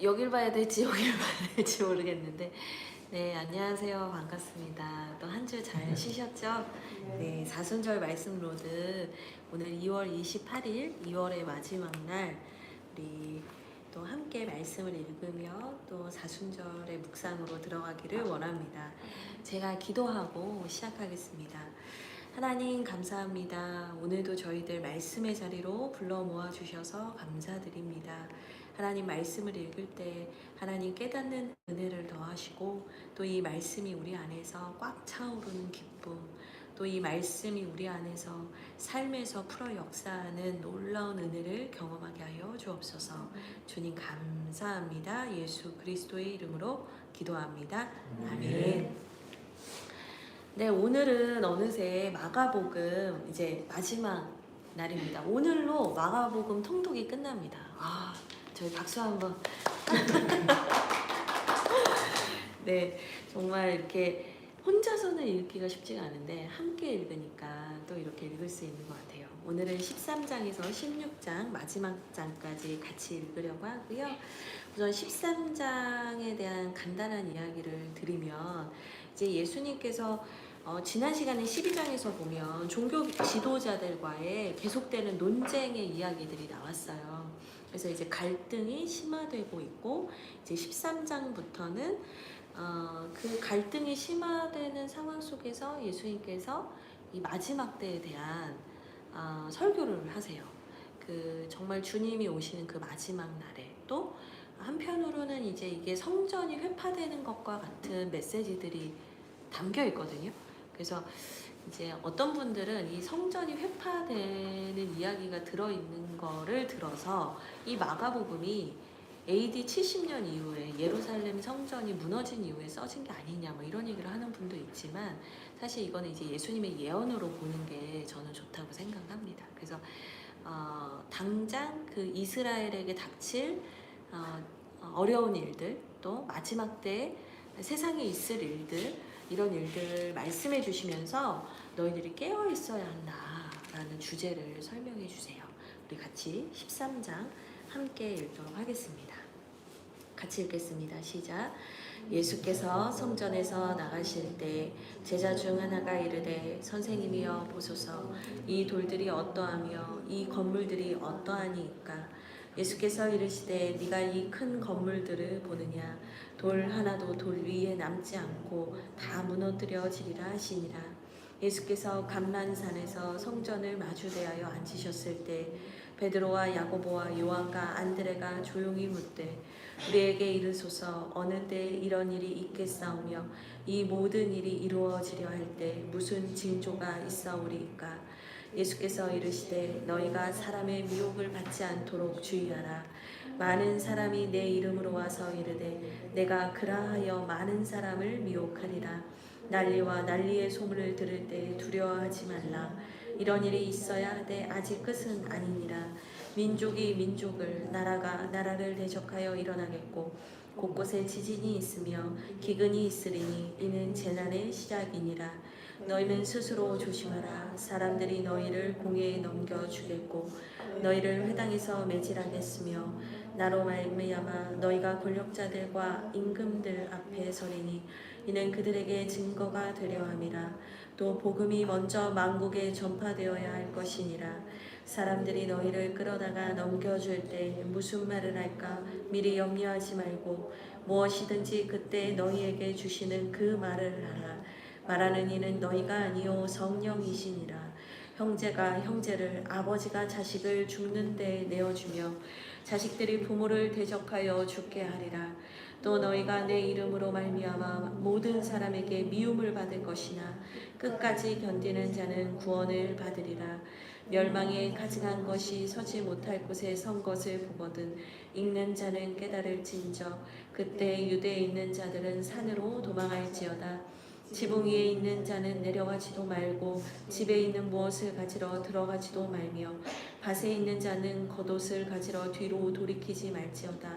여길 봐야 될지 여길 봐야 될지 모르겠는데, 네, 안녕하세요. 반갑습니다. 또 한 주 잘 쉬셨죠? 네, 사순절 말씀 로드 오늘 2월 28일, 2월의 마지막 날 우리 또 함께 말씀을 읽으며 또 사순절의 묵상으로 들어가기를 원합니다. 제가 기도하고 시작하겠습니다. 하나님 감사합니다. 오늘도 저희들 말씀의 자리로 불러 모아 주셔서 감사드립니다. 하나님 말씀을 읽을 때 하나님 깨닫는 은혜를 더하시고 또 이 말씀이 우리 안에서 꽉 차오르는 기쁨, 또 이 말씀이 우리 안에서 삶에서 풀어 역사하는 놀라운 은혜를 경험하게 하여 주옵소서. 주님 감사합니다. 예수 그리스도의 이름으로 기도합니다. 아멘. 네, 오늘은 어느새 마가복음 이제 마지막 날입니다. 오늘로 마가복음 통독이 끝납니다. 저희 박수 한번. 네, 정말 이렇게 혼자서는 읽기가 쉽지가 않은데 함께 읽으니까 또 이렇게 읽을 수 있는 것 같아요. 오늘은 13장에서 16장 마지막 장까지 같이 읽으려고 하고요. 우선 13장에 대한 간단한 이야기를 드리면, 이제 예수님께서 지난 시간에 12장에서 보면 종교 지도자들과의 계속되는 논쟁의 이야기들이 나왔어요. 그래서 이제 갈등이 심화되고 있고, 이제 13장부터는 그 갈등이 심화되는 상황 속에서 예수님께서 이 마지막 때에 대한 설교를 하세요. 그 정말 주님이 오시는 그 마지막 날에, 또 한편으로는 이제 이게 성전이 회파되는 것과 같은 메시지들이 담겨 있거든요. 그래서 이제 어떤 분들은 이 성전이 회파되는 이야기가 들어있는 거를 들어서 이 마가복음이 AD 70년 이후에 예루살렘 성전이 무너진 이후에 써진 게 아니냐 뭐 이런 얘기를 하는 분도 있지만, 사실 이거는 이제 예수님의 예언으로 보는 게 저는 좋다고 생각합니다. 그래서 당장 그 이스라엘에게 닥칠 어려운 일들, 또 마지막 때 세상에 있을 일들, 이런 일들을 말씀해 주시면서 너희들이 깨어 있어야 한다라는 주제를 설명해 주세요. 우리 같이 13장 함께 읽도록 하겠습니다. 같이 읽겠습니다. 시작. 예수께서 성전에서 나가실 때 제자 중 하나가 이르되 선생님이여 보소서, 이 돌들이 어떠하며 이 건물들이 어떠하니까? 예수께서 이르시되 네가 이 큰 건물들을 보느냐? 돌 하나도 돌 위에 남지 않고 다 무너뜨려지리라 하시니라. 예수께서 감난산에서 성전을 마주대하여 앉으셨을 때 베드로와 야고보와 요한과 안드레가 조용히 묻되 우리에게 이르소서, 어느 때 이런 일이 있겠사오며 이 모든 일이 이루어지려 할 때 무슨 징조가 있사오리이까? 예수께서 이르시되 너희가 사람의 미혹을 받지 않도록 주의하라. 많은 사람이 내 이름으로 와서 이르되 내가 그라하여 많은 사람을 미혹하리라. 난리와 난리의 소문을 들을 때 두려워하지 말라. 이런 일이 있어야 하되 아직 끝은 아니니라. 민족이 민족을, 나라가 나라를 대적하여 일어나겠고 곳곳에 지진이 있으며 기근이 있으리니 이는 재난의 시작이니라. 너희는 스스로 조심하라. 사람들이 너희를 공회에 넘겨주겠고 너희를 회당에서 매질하겠으며 나로 말미암아 너희가 권력자들과 임금들 앞에 서리니 이는 그들에게 증거가 되려 함이라. 또 복음이 먼저 만국에 전파되어야 할 것이니라. 사람들이 너희를 끌어다가 넘겨줄 때 무슨 말을 할까 미리 염려하지 말고 무엇이든지 그때 너희에게 주시는 그 말을 하라. 말하는 이는 너희가 아니요 성령이시니라. 형제가 형제를, 아버지가 자식을 죽는 데 내어주며 자식들이 부모를 대적하여 죽게 하리라. 또 너희가 내 이름으로 말미암아 모든 사람에게 미움을 받을 것이나 끝까지 견디는 자는 구원을 받으리라. 멸망에 가증한 것이 서지 못할 곳에 선 것을 보거든 읽는 자는 깨달을진저 그때 유대에 있는 자들은 산으로 도망할지어다. 지붕 위에 있는 자는 내려가지도 말고 집에 있는 무엇을 가지러 들어가지도 말며 밭에 있는 자는 겉옷을 가지러 뒤로 돌이키지 말지어다.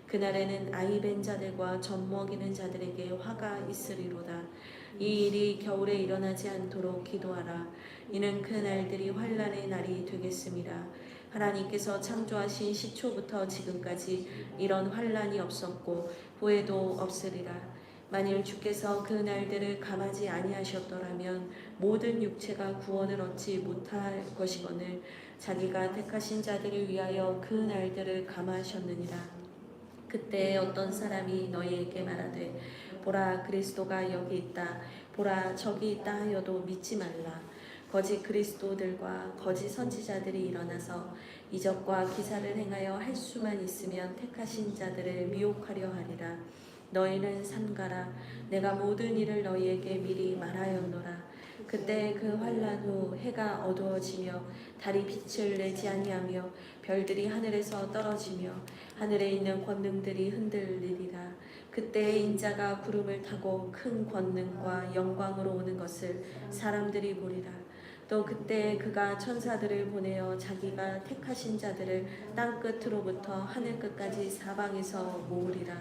그날에는 아이 벤 자들과 젖 먹이는 자들에게 화가 있으리로다. 이 일이 겨울에 일어나지 않도록 기도하라. 이는 그 날들이 환난의 날이 되겠습니다. 하나님께서 창조하신 시초부터 지금까지 이런 환난이 없었고 후에도 없으리라. 만일 주께서 그 날들을 감하지 아니하셨더라면 모든 육체가 구원을 얻지 못할 것이거늘 자기가 택하신 자들을 위하여 그 날들을 감하셨느니라. 그때 어떤 사람이 너희에게 말하되 보라 그리스도가 여기 있다 보라 저기 있다 하여도 믿지 말라. 거짓 그리스도들과 거짓 선지자들이 일어나서 이적과 기사를 행하여 할 수만 있으면 택하신 자들을 미혹하려 하리라. 너희는 삼가라. 내가 모든 일을 너희에게 미리 말하였노라. 그때 그 환난 후 해가 어두워지며 달이 빛을 내지 아니하며 별들이 하늘에서 떨어지며 하늘에 있는 권능들이 흔들리리라. 그때 인자가 구름을 타고 큰 권능과 영광으로 오는 것을 사람들이 보리라. 또 그때 그가 천사들을 보내어 자기가 택하신 자들을 땅 끝으로부터 하늘 끝까지 사방에서 모으리라.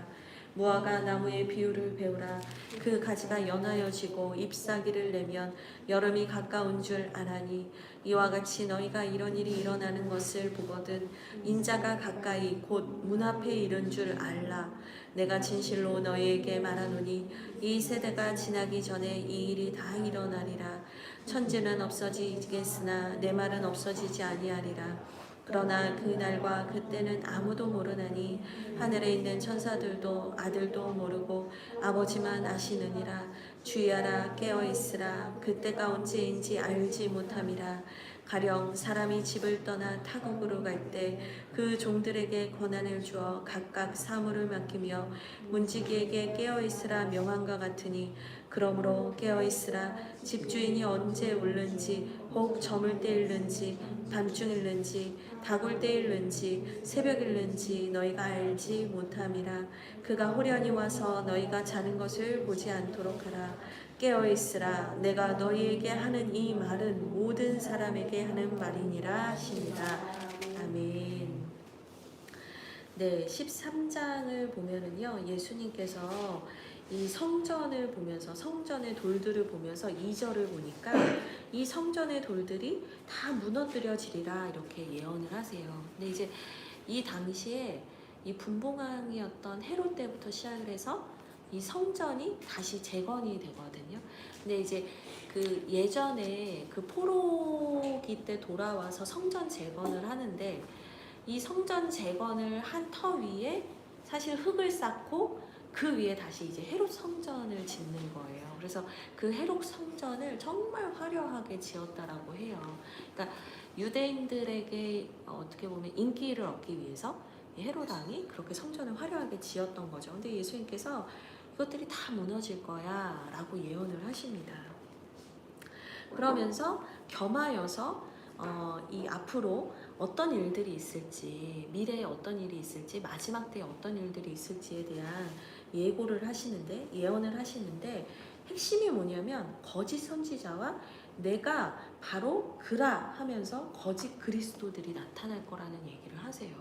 무화과 나무의 비유를 배우라. 그 가지가 연하여지고 잎사귀를 내면 여름이 가까운 줄 아나니 이와 같이 너희가 이런 일이 일어나는 것을 보거든 인자가 가까이 곧 문 앞에 이른 줄 알라. 내가 진실로 너희에게 말하노니 이 세대가 지나기 전에 이 일이 다 일어나리라. 천지는 없어지겠으나 내 말은 없어지지 아니하리라. 그러나 그날과 그때는 아무도 모르나니 하늘에 있는 천사들도 아들도 모르고 아버지만 아시느니라. 주의하라 깨어있으라. 그때가 언제인지 알지 못함이라. 가령 사람이 집을 떠나 타국으로 갈 때 그 종들에게 권한을 주어 각각 사물을 맡기며 문지기에게 깨어있으라 명한과 같으니 그러므로 깨어있으라. 집주인이 언제 울는지 혹 저물 때 일는지 밤중일는지 다굴 때 일는지 새벽일는지 너희가 알지 못함이라. 그가 호련히 와서 너희가 자는 것을 보지 않도록 하라. 깨어있으라. 내가 너희에게 하는 이 말은 모든 사람에게 하는 말이니라 하시니라. 아멘. 네, 13장을 보면은요, 예수님께서 이 성전을 보면서 성전의 돌들을 보면서 2절을 보니까 이 성전의 돌들이 다 무너뜨려지리라 이렇게 예언을 하세요. 근데 이제 이 당시에 이 분봉왕이었던 헤롯 때부터 시작을 해서 이 성전이 다시 재건이 되거든요. 근데 이제 그 예전에 그 포로기 때 돌아와서 성전 재건을 하는데 이 성전 재건을 한 터 위에 사실 흙을 쌓고 그 위에 다시 이제 헤롯 성전을 짓는 거예요. 그래서 그 헤롯 성전을 정말 화려하게 지었다라고 해요. 그러니까 유대인들에게 어떻게 보면 인기를 얻기 위해서 헤롯 왕이 그렇게 성전을 화려하게 지었던 거죠. 근데 예수님께서 이것들이 다 무너질 거야 라고 예언을 하십니다. 그러면서 겸하여서 이 앞으로 어떤 일들이 있을지, 미래에 어떤 일이 있을지, 마지막 때에 어떤 일들이 있을지에 대한 예고를 하시는데, 예언을 하시는데 핵심이 뭐냐면 거짓 선지자와 내가 바로 그라 하면서 거짓 그리스도들이 나타날 거라는 얘기를 하세요.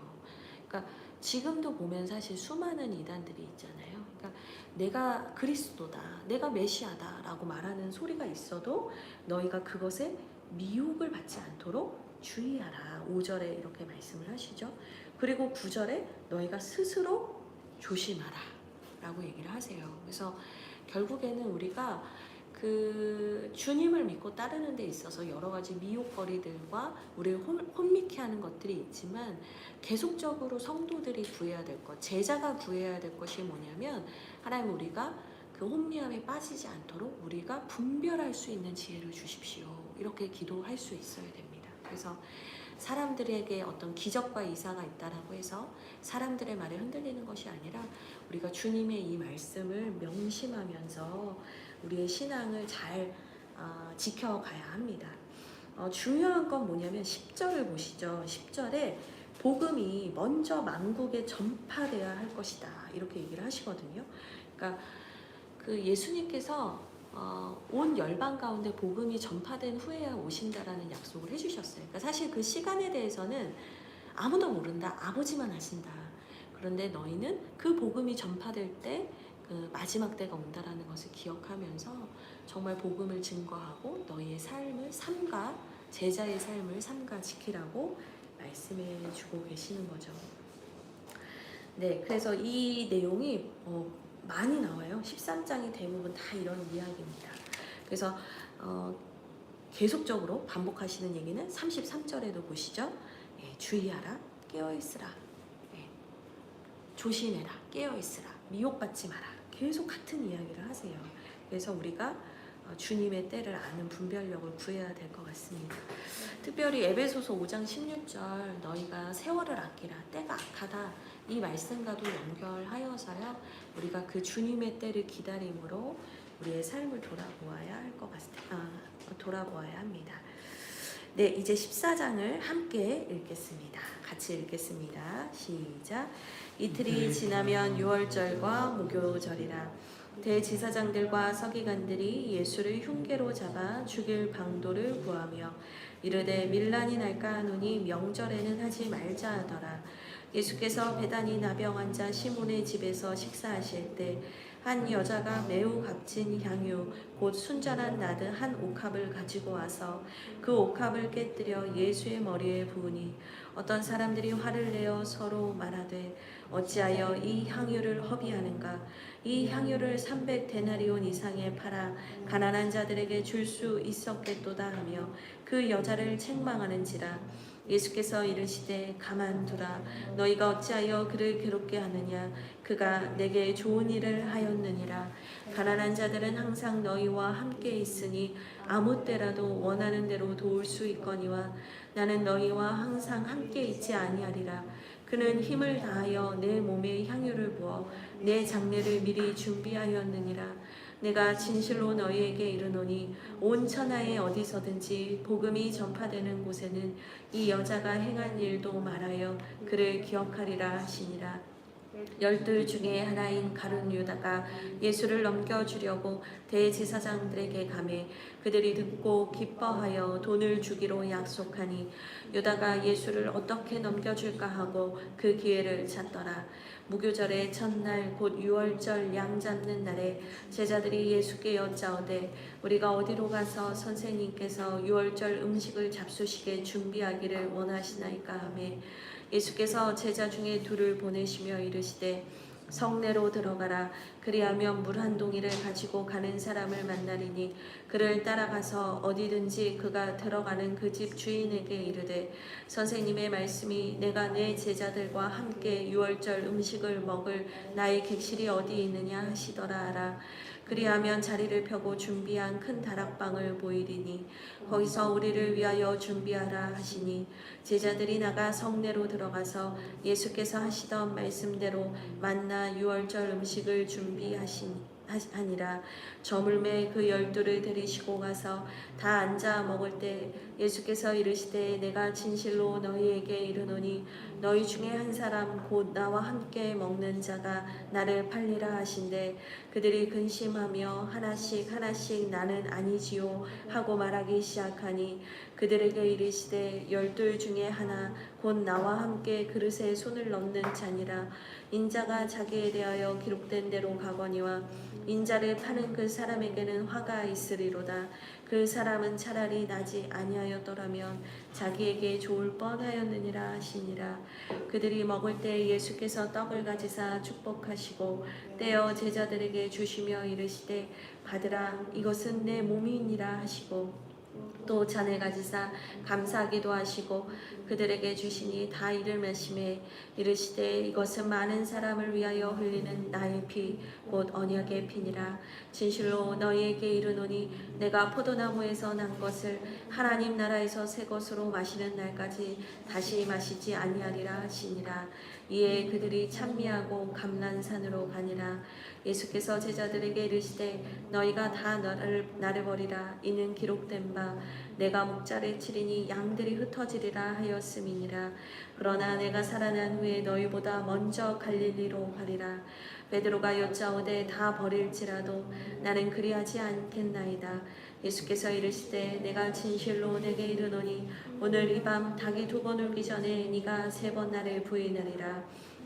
그러니까 지금도 보면 사실 수많은 이단들이 있잖아요. 그러니까 내가 그리스도다, 내가 메시아다 라고 말하는 소리가 있어도 너희가 그것에 미혹을 받지 않도록 주의하라. 5절에 이렇게 말씀을 하시죠. 그리고 9절에 너희가 스스로 조심하라 라고 얘기를 하세요. 그래서 결국에는 우리가 그 주님을 믿고 따르는 데 있어서 여러 가지 미혹거리들과 우리를 혼미케 하는 것들이 있지만 계속적으로 성도들이 구해야 될 것, 제자가 구해야 될 것이 뭐냐면 하나님 우리가 그 혼미함에 빠지지 않도록 우리가 분별할 수 있는 지혜를 주십시오. 이렇게 기도할 수 있어야 됩니다. 그래서 사람들에게 어떤 기적과 이사가 있다라고 해서 사람들의 말에 흔들리는 것이 아니라 우리가 주님의 이 말씀을 명심하면서 우리의 신앙을 잘 지켜가야 합니다. 중요한 건 뭐냐면 10절을 보시죠. 10절에 복음이 먼저 만국에 전파되어야 할 것이다 이렇게 얘기를 하시거든요. 그러니까 그 예수님께서 온 열방 가운데 복음이 전파된 후에야 오신다라는 약속을 해주셨어요. 그러니까 사실 그 시간에 대해서는 아무도 모른다. 아버지만 아신다. 그런데 너희는 그 복음이 전파될 때 그 마지막 때가 온다라는 것을 기억하면서 정말 복음을 증거하고 너희의 삶을 삼가 제자의 삶을 삼가 지키라고 말씀해 주고 계시는 거죠. 네, 그래서 이 내용이 많이 나와요. 13장이 대부분 다 이런 이야기입니다. 그래서 계속적으로 반복하시는 얘기는 33절에도 보시죠. 예, 주의하라, 깨어있으라, 예, 조심해라, 깨어있으라, 미혹받지 마라. 계속 같은 이야기를 하세요. 그래서 우리가 주님의 때를 아는 분별력을 구해야 될 것 같습니다. 특별히 에베소서 5장 16절 너희가 세월을 아끼라 때가 악하다 이 말씀과도 연결하여서요 우리가 그 주님의 때를 기다림으로 우리의 삶을 돌아보아야 할 것 같습니다. 돌아보아야 합니다. 네, 이제 14장을 함께 읽겠습니다. 같이 읽겠습니다. 시작. 이틀이 지나면 유월절과 무교절이라 대지사장들과 서기관들이 예수를 흉계로 잡아 죽일 방도를 구하며 이르되 밀란이 날까 하노니 명절에는 하지 말자 하더라. 예수께서 베다니 나병 환자 시몬의 집에서 식사하실 때 한 여자가 매우 값진 향유 곧 순전한 나드 한 옥합을 가지고 와서 그 옥합을 깨뜨려 예수의 머리에 부으니 어떤 사람들이 화를 내어 서로 말하되 어찌하여 이 향유를 허비하는가. 이 향유를 300데나리온 이상에 팔아 가난한 자들에게 줄 수 있었겠도다 하며 그 여자를 책망하는지라. 예수께서 이르시되 가만두라. 너희가 어찌하여 그를 괴롭게 하느냐. 그가 내게 좋은 일을 하였느니라. 가난한 자들은 항상 너희와 함께 있으니 아무 때라도 원하는 대로 도울 수 있거니와 나는 너희와 항상 함께 있지 아니하리라. 그는 힘을 다하여 내 몸에 향유를 부어 내 장례를 미리 준비하였느니라. 내가 진실로 너희에게 이르노니 온 천하에 어디서든지 복음이 전파되는 곳에는 이 여자가 행한 일도 말하여 그를 기억하리라 하시니라. 12 중에 하나인 가룟 유다가 예수를 넘겨주려고 대제사장들에게 가매 그들이 듣고 기뻐하여 돈을 주기로 약속하니 유다가 예수를 어떻게 넘겨줄까 하고 그 기회를 찾더라. 무교절의 첫날 곧 유월절 양 잡는 날에 제자들이 예수께 여짜오되 우리가 어디로 가서 선생님께서 유월절 음식을 잡수시게 준비하기를 원하시나이까 하매 예수께서 제자 중에 둘을 보내시며 이르시되 성내로 들어가라. 그리하면 물 한 동이를 가지고 가는 사람을 만나리니 그를 따라가서 어디든지 그가 들어가는 그 집 주인에게 이르되 선생님의 말씀이 내가 내 제자들과 함께 유월절 음식을 먹을 나의 객실이 어디 있느냐 하시더라 하라. 그리하면 자리를 펴고 준비한 큰 다락방을 보이리니 거기서 우리를 위하여 준비하라 하시니 제자들이 나가 성내로 들어가서 예수께서 하시던 말씀대로 만나 유월절 음식을 준비하니라. 저물매 그 12를 데리시고 가서 다 앉아 먹을 때 예수께서 이르시되 내가 진실로 너희에게 이르노니 너희 중에 한 사람 곧 나와 함께 먹는 자가 나를 팔리라 하신대 그들이 근심하며 하나씩 하나씩 나는 아니지요 하고 말하기 시작하니 그들에게 이르시되 12 중에 하나 곧 나와 함께 그릇에 손을 넣는 자니라. 인자가 자기에 대하여 기록된 대로 가거니와 인자를 파는 그 사람에게는 화가 있으리로다. 그 사람은 차라리 나지 아니하였더라면 자기에게 좋을 뻔하였느니라 하시니라. 그들이 먹을 때 예수께서 떡을 가지사 축복하시고 떼어 제자들에게 주시며 이르시되 받으라 이것은 내 몸이니라 하시고 또 잔을 가지사 감사하기도 하시고 그들에게 주시니 다 이를 마시매 이르시되 이것은 많은 사람을 위하여 흘리는 나의 피 곧 언약의 피니라. 진실로 너희에게 이르노니 내가 포도나무에서 난 것을 하나님 나라에서 새 것으로 마시는 날까지 다시 마시지 아니하리라 하시니라. 이에 그들이 찬미하고 감난산으로 가니라. 예수께서 제자들에게 이르시되 너희가 다 나를 버리라. 이는 기록된 바 내가 목자를 치리니 양들이 흩어지리라 하였음이니라. 그러나 내가 살아난 후에 너희보다 먼저 갈릴리로 가리라. 베드로가 여짜오되 다 버릴지라도 나는 그리하지 않겠나이다. 예수께서 이르시되 내가 진실로 내게 이르노니 오늘 이 밤 닭이 2번 울기 전에 네가 3번 나를 부인하리라.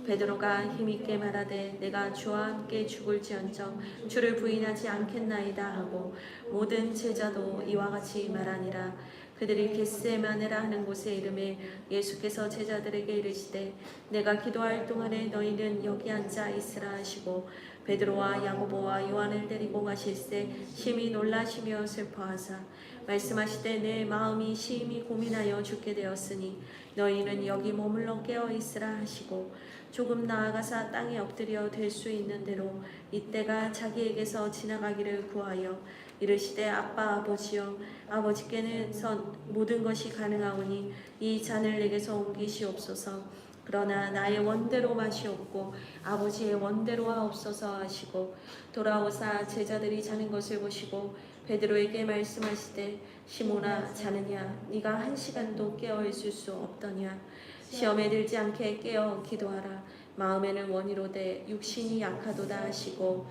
베드로가 힘있게 말하되 내가 주와 함께 죽을지언정 주를 부인하지 않겠나이다 하고 모든 제자도 이와 같이 말하니라. 그들이 겟세마네라 하는 곳에 이름에 예수께서 제자들에게 이르시되 내가 기도할 동안에 너희는 여기 앉아 있으라 하시고 베드로와 야고보와 요한을 데리고 가실새 심히 놀라시며 슬퍼하사 말씀하시되 내 마음이 심히 고민하여 죽게 되었으니 너희는 여기 머물러 깨어 있으라 하시고 조금 나아가사 땅에 엎드려 될 수 있는 대로 이때가 자기에게서 지나가기를 구하여 이르시되 아빠 아버지여 아버지께서 모든 것이 가능하오니 이 잔을 내게서 옮기시옵소서. 그러나 나의 원대로 마시옵고 아버지의 원대로 하옵소서 하시고 돌아오사 제자들이 자는 것을 보시고 베드로에게 말씀하시되 시몬아 자느냐 네가 한 시간도 깨어 있을 수 없더냐. 시험에 들지 않게 깨어 기도하라. 마음에는 원이로되 육신이 약하도다 하시고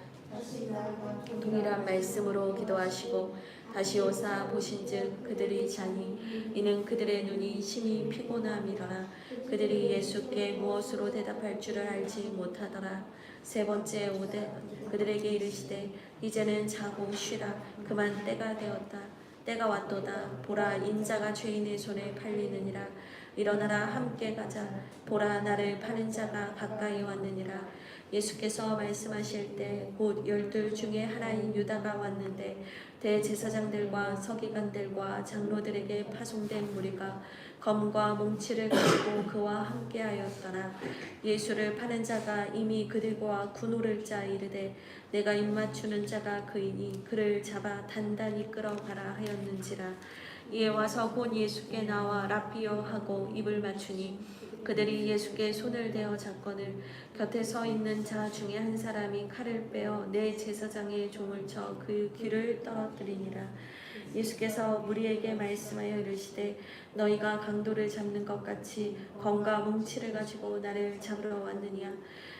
동일한 말씀으로 기도하시고 다시 오사 보신즉 그들이 자니 이는 그들의 눈이 심히 피곤함이더라. 그들이 예수께 무엇으로 대답할 줄을 알지 못하더라. 세 번째 오되 그들에게 이르시되 이제는 자고 쉬라. 그만 때가 되었다. 때가 왔도다. 보라 인자가 죄인의 손에 팔리느니라. 일어나라 함께 가자. 보라 나를 파는 자가 가까이 왔느니라. 예수께서 말씀하실 때 곧 12 중에 하나인 유다가 왔는데 대제사장들과 서기관들과 장로들에게 파송된 무리가 검과 뭉치를 가지고 그와 함께하였더라. 예수를 파는 자가 이미 그들과 군호를 짜 이르되 내가 입맞추는 자가 그이니 그를 잡아 단단히 끌어가라 하였는지라. 이에 와서 곧 예수께 나와 라피어 하고 입을 맞추니 그들이 예수께 손을 대어 잡거늘 곁에 서 있는 자 중에 한 사람이 칼을 빼어 내 제사장의 종을 쳐 그 귀를 떨어뜨리니라. 예수께서 무리에게 말씀하여 이르시되 너희가 강도를 잡는 것 같이 검과 뭉치를 가지고 나를 잡으러 왔느냐.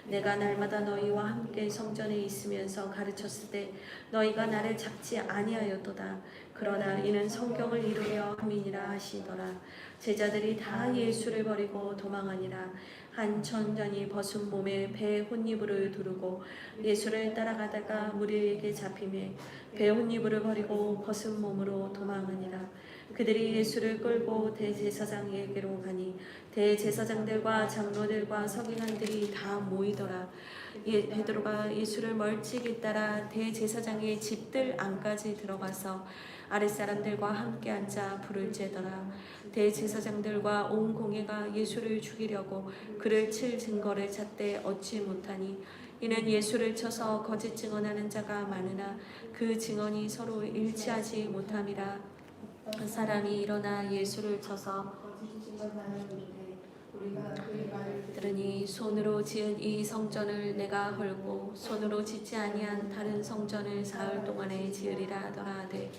내가 날마다 너희와 함께 성전에 있으면서 가르쳤을 때 너희가 나를 잡지 아니하였도다. 그러나 이는 성경을 이루려 함이니라 하시더라. 제자들이 다 예수를 버리고 도망하니라. 한 청년이 벗은 몸에 배 혼이불을 두르고 예수를 따라가다가 무리에게 잡히매 배 혼이불을 버리고 벗은 몸으로 도망하니라. 그들이 예수를 끌고 대제사장에게로 가니 대제사장들과 장로들과 서기관들이 다 모이더라. 베드로가 예수를 멀찍이 따라 대제사장의 집들 안까지 들어가서 아랫사람들과 함께 앉아 불을 쬐더라. 대제사장들과 온 공회가 예수를 죽이려고 그를 칠 증거를 찾되 얻지 못하니 이는 예수를 쳐서 거짓 증언하는 자가 많으나 그 증언이 서로 일치하지 못함이라. 그 사람이 일어나 예수를 쳐서 들으니 손으로 지은 이 성전을 내가 헐고 손으로 짓지 아니한 다른 성전을 사흘 동안에 지으리라 하더라 하되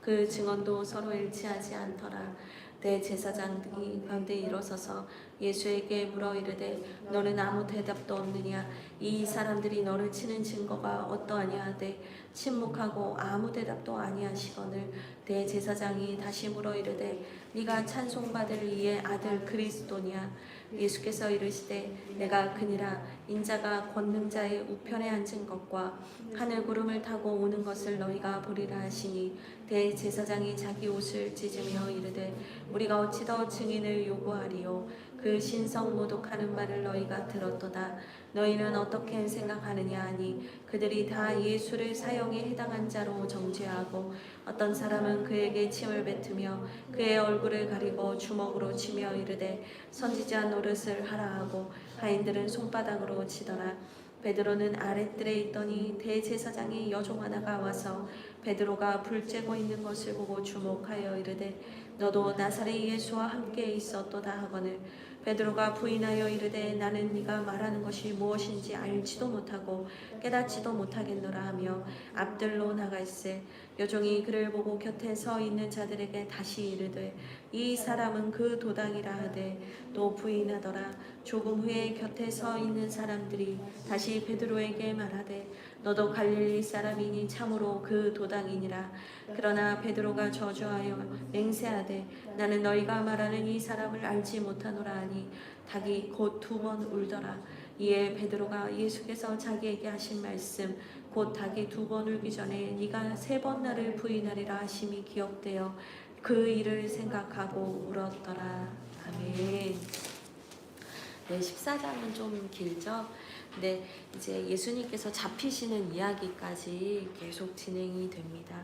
그 증언도 서로 일치하지 않더라. 대제사장들이 가운데 일어서서 예수에게 물어 이르되 너는 아무 대답도 없느냐. 이 사람들이 너를 치는 증거가 어떠하냐 하되 침묵하고 아무 대답도 아니하시거늘 대제사장이 다시 물어 이르되 네가 찬송받을 이의 아들 그리스도냐. 예수께서 이르시되 내가 그니라. 인자가 권능자의 우편에 앉은 것과 하늘 구름을 타고 오는 것을 너희가 보리라 하시니 대제사장이 자기 옷을 찢으며 이르되 우리가 어찌 더 증인을 요구하리요. 그 신성 모독하는 말을 너희가 들었도다. 너희는 어떻게 생각하느냐 하니 그들이 다 예수를 사형에 해당한 자로 정죄하고 어떤 사람은 그에게 침을 뱉으며 그의 얼굴을 가리고 주먹으로 치며 이르되 선지자 노릇을 하라 하고 하인들은 손바닥으로 치더라. 베드로는 아랫뜰에 있더니 대제사장의 여종 하나가 와서 베드로가 불 쬐고 있는 것을 보고 주목하여 이르되 너도 나사렛 예수와 함께 있었도다 하거늘 베드로가 부인하여 이르되 나는 네가 말하는 것이 무엇인지 알지도 못하고 깨닫지도 못하겠노라 하며 앞들로 나갈새 여종이 그를 보고 곁에 서 있는 자들에게 다시 이르되 이 사람은 그 도당이라 하되 또 부인하더라. 조금 후에 곁에 서 있는 사람들이 다시 베드로에게 말하되 너도 갈릴리 사람이니 참으로 그 도당이니라. 그러나 베드로가 저주하여 맹세하되 나는 너희가 말하는 이 사람을 알지 못하노라 하니 닭이 곧 2번 울더라. 이에 베드로가 예수께서 자기에게 하신 말씀 곧 닭이 2번 울기 전에 네가 3번 나를 부인하리라 하심이 기억되어 그 일을 생각하고 울었더라. 아멘. 네, 14장은 좀 길죠. 근데 이제 예수님께서 잡히시는 이야기까지 계속 진행이 됩니다.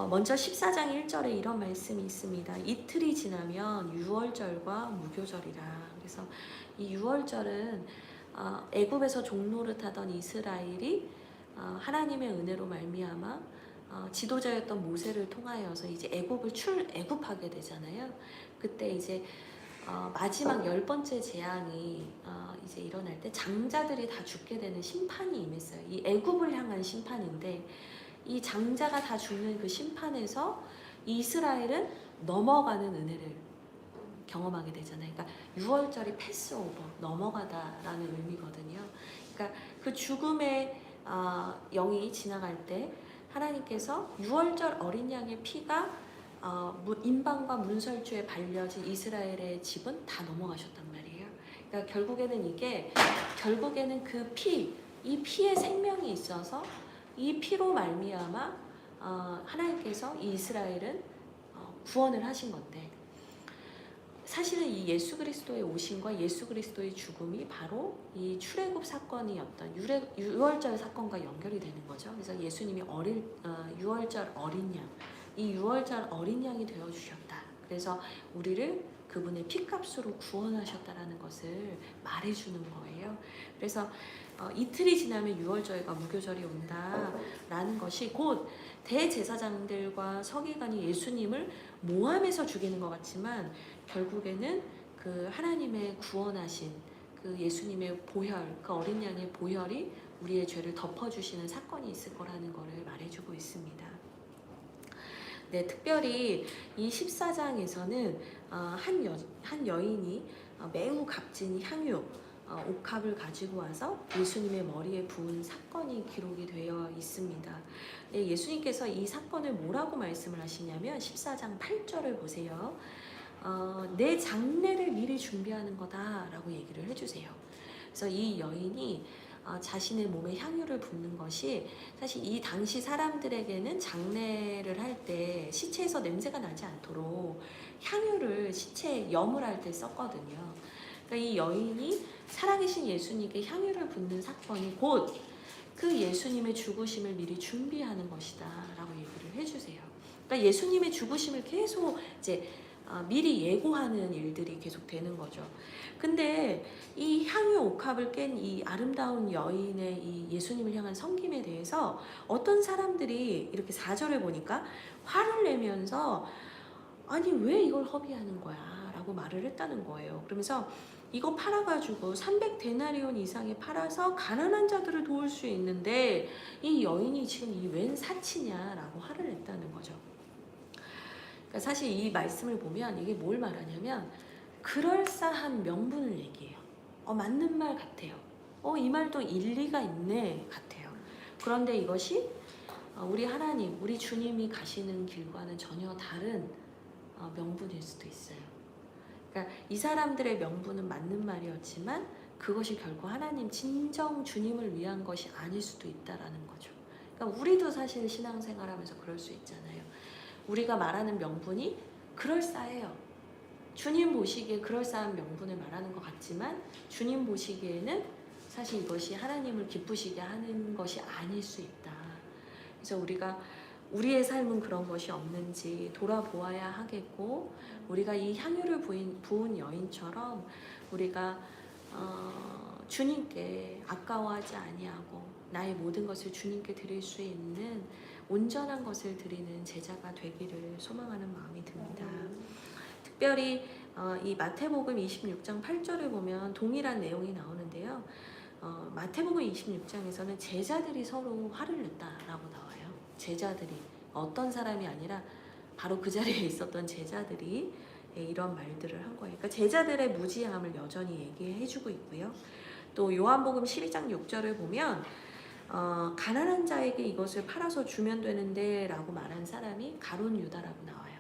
먼저 14장 1절에 이런 말씀이 있습니다. 이틀이 지나면 유월절과 무교절이라. 그래서 이 유월절은 애굽에서 종노릇하던 이스라엘이 하나님의 은혜로 말미암아 지도자였던 모세를 통하여서 이제 애굽하게 되잖아요. 그때 이제 마지막 10번째 재앙이 이제 일어날 때 장자들이 다 죽게 되는 심판이 임했어요. 이 애굽을 향한 심판인데 이 장자가 다 죽는 그 심판에서 이스라엘은 넘어가는 은혜를 경험하게 되잖아요. 그러니까 6월절이 패스오버, 넘어가다라는 의미거든요. 그러니까 그 죽음의 영이 지나갈 때 하나님께서 6월절 어린 양의 피가 인방과 문설주에 발려진 이스라엘의 집은 다 넘어가셨단 말이에요. 그러니까 결국에는 그 피, 이 피에 생명이 있어서 이 피로 말미암아 하나님께서 이 이스라엘은 구원을 하신 건데, 사실은 이 예수 그리스도의 오심과 예수 그리스도의 죽음이 바로 이 출애굽 사건이었던 유월절 사건과 연결이 되는 거죠. 그래서 예수님이 유월절 어린 양, 이 유월절 어린 양이 되어 주셨다. 그래서 우리를 그분의 피값으로 구원하셨다라는 것을 말해주는 거예요. 그래서 이틀이 지나면 유월절과 무교절이 온다라는 것이 곧 대제사장들과 서기관이 예수님을 모함해서 죽이는 것 같지만 결국에는 그 하나님의 구원하신 그 예수님의 보혈, 그 어린 양의 보혈이 우리의 죄를 덮어주시는 사건이 있을 거라는 것을 말해주고 있습니다. 네, 특별히 이 14장에서는 한 여인이 매우 값진 향유, 옥합을 가지고 와서 예수님의 머리에 부은 사건이 기록이 되어 있습니다. 네, 예수님께서 이 사건을 뭐라고 말씀을 하시냐면 14장 8절을 보세요. 내 장례를 미리 준비하는 거다라고 얘기를 해주세요. 그래서 이 여인이 자신의 몸에 향유를 붓는 것이 사실 이 당시 사람들에게는 장례를 할 때 시체에서 냄새가 나지 않도록 향유를 시체에 염을 할 때 썼거든요. 그러니까 이 여인이 살아계신 예수님께 향유를 붓는 사건이 곧 그 예수님의 죽으심을 미리 준비하는 것이다 라고 얘기를 해주세요. 그러니까 예수님의 죽으심을 계속 이제 미리 예고하는 일들이 계속 되는 거죠. 근데 이 향유 옥합을 깬 이 아름다운 여인의 이 예수님을 향한 섬김에 대해서 어떤 사람들이 이렇게 4절을 보니까 화를 내면서 아니 왜 이걸 허비하는 거야 라고 말을 했다는 거예요. 그러면서 이거 팔아가지고 300데나리온 이상에 팔아서 가난한 자들을 도울 수 있는데 이 여인이 지금 이 웬 사치냐라고 화를 냈다는 거죠. 그러니까 사실 이 말씀을 보면 이게 뭘 말하냐면 그럴싸한 명분을 얘기해요. 맞는 말 같아요. 이 말도 일리가 있네 같아요. 그런데 이것이 우리 하나님, 우리 주님이 가시는 길과는 전혀 다른 명분일 수도 있어요. 그러니까 이 사람들의 명분은 맞는 말이었지만 그것이 결코 하나님 진정 주님을 위한 것이 아닐 수도 있다라는 거죠. 그러니까 우리도 사실 신앙생활하면서 그럴 수 있잖아요. 우리가 말하는 명분이 그럴싸해요. 주님 보시기에 그럴싸한 명분을 말하는 것 같지만 주님 보시기에는 사실 이것이 하나님을 기쁘시게 하는 것이 아닐 수 있다. 그래서 우리가 우리의 삶은 그런 것이 없는지 돌아보아야 하겠고, 우리가 이 향유를 부은 여인처럼 우리가 주님께 아까워하지 아니하고 나의 모든 것을 주님께 드릴 수 있는 온전한 것을 드리는 제자가 되기를 소망하는 마음이 듭니다. 특별히 이 마태복음 26장 8절을 보면 동일한 내용이 나오는데요. 마태복음 26장에서는 제자들이 서로 화를 냈다라고 나와요. 제자들이, 어떤 사람이 아니라 바로 그 자리에 있었던 제자들이 이런 말들을 한 거예요. 그러니까 제자들의 무지함을 여전히 얘기해주고 있고요. 또 요한복음 12장 6절을 보면 가난한 자에게 이것을 팔아서 주면 되는데 라고 말한 사람이 가룟 유다라고 나와요.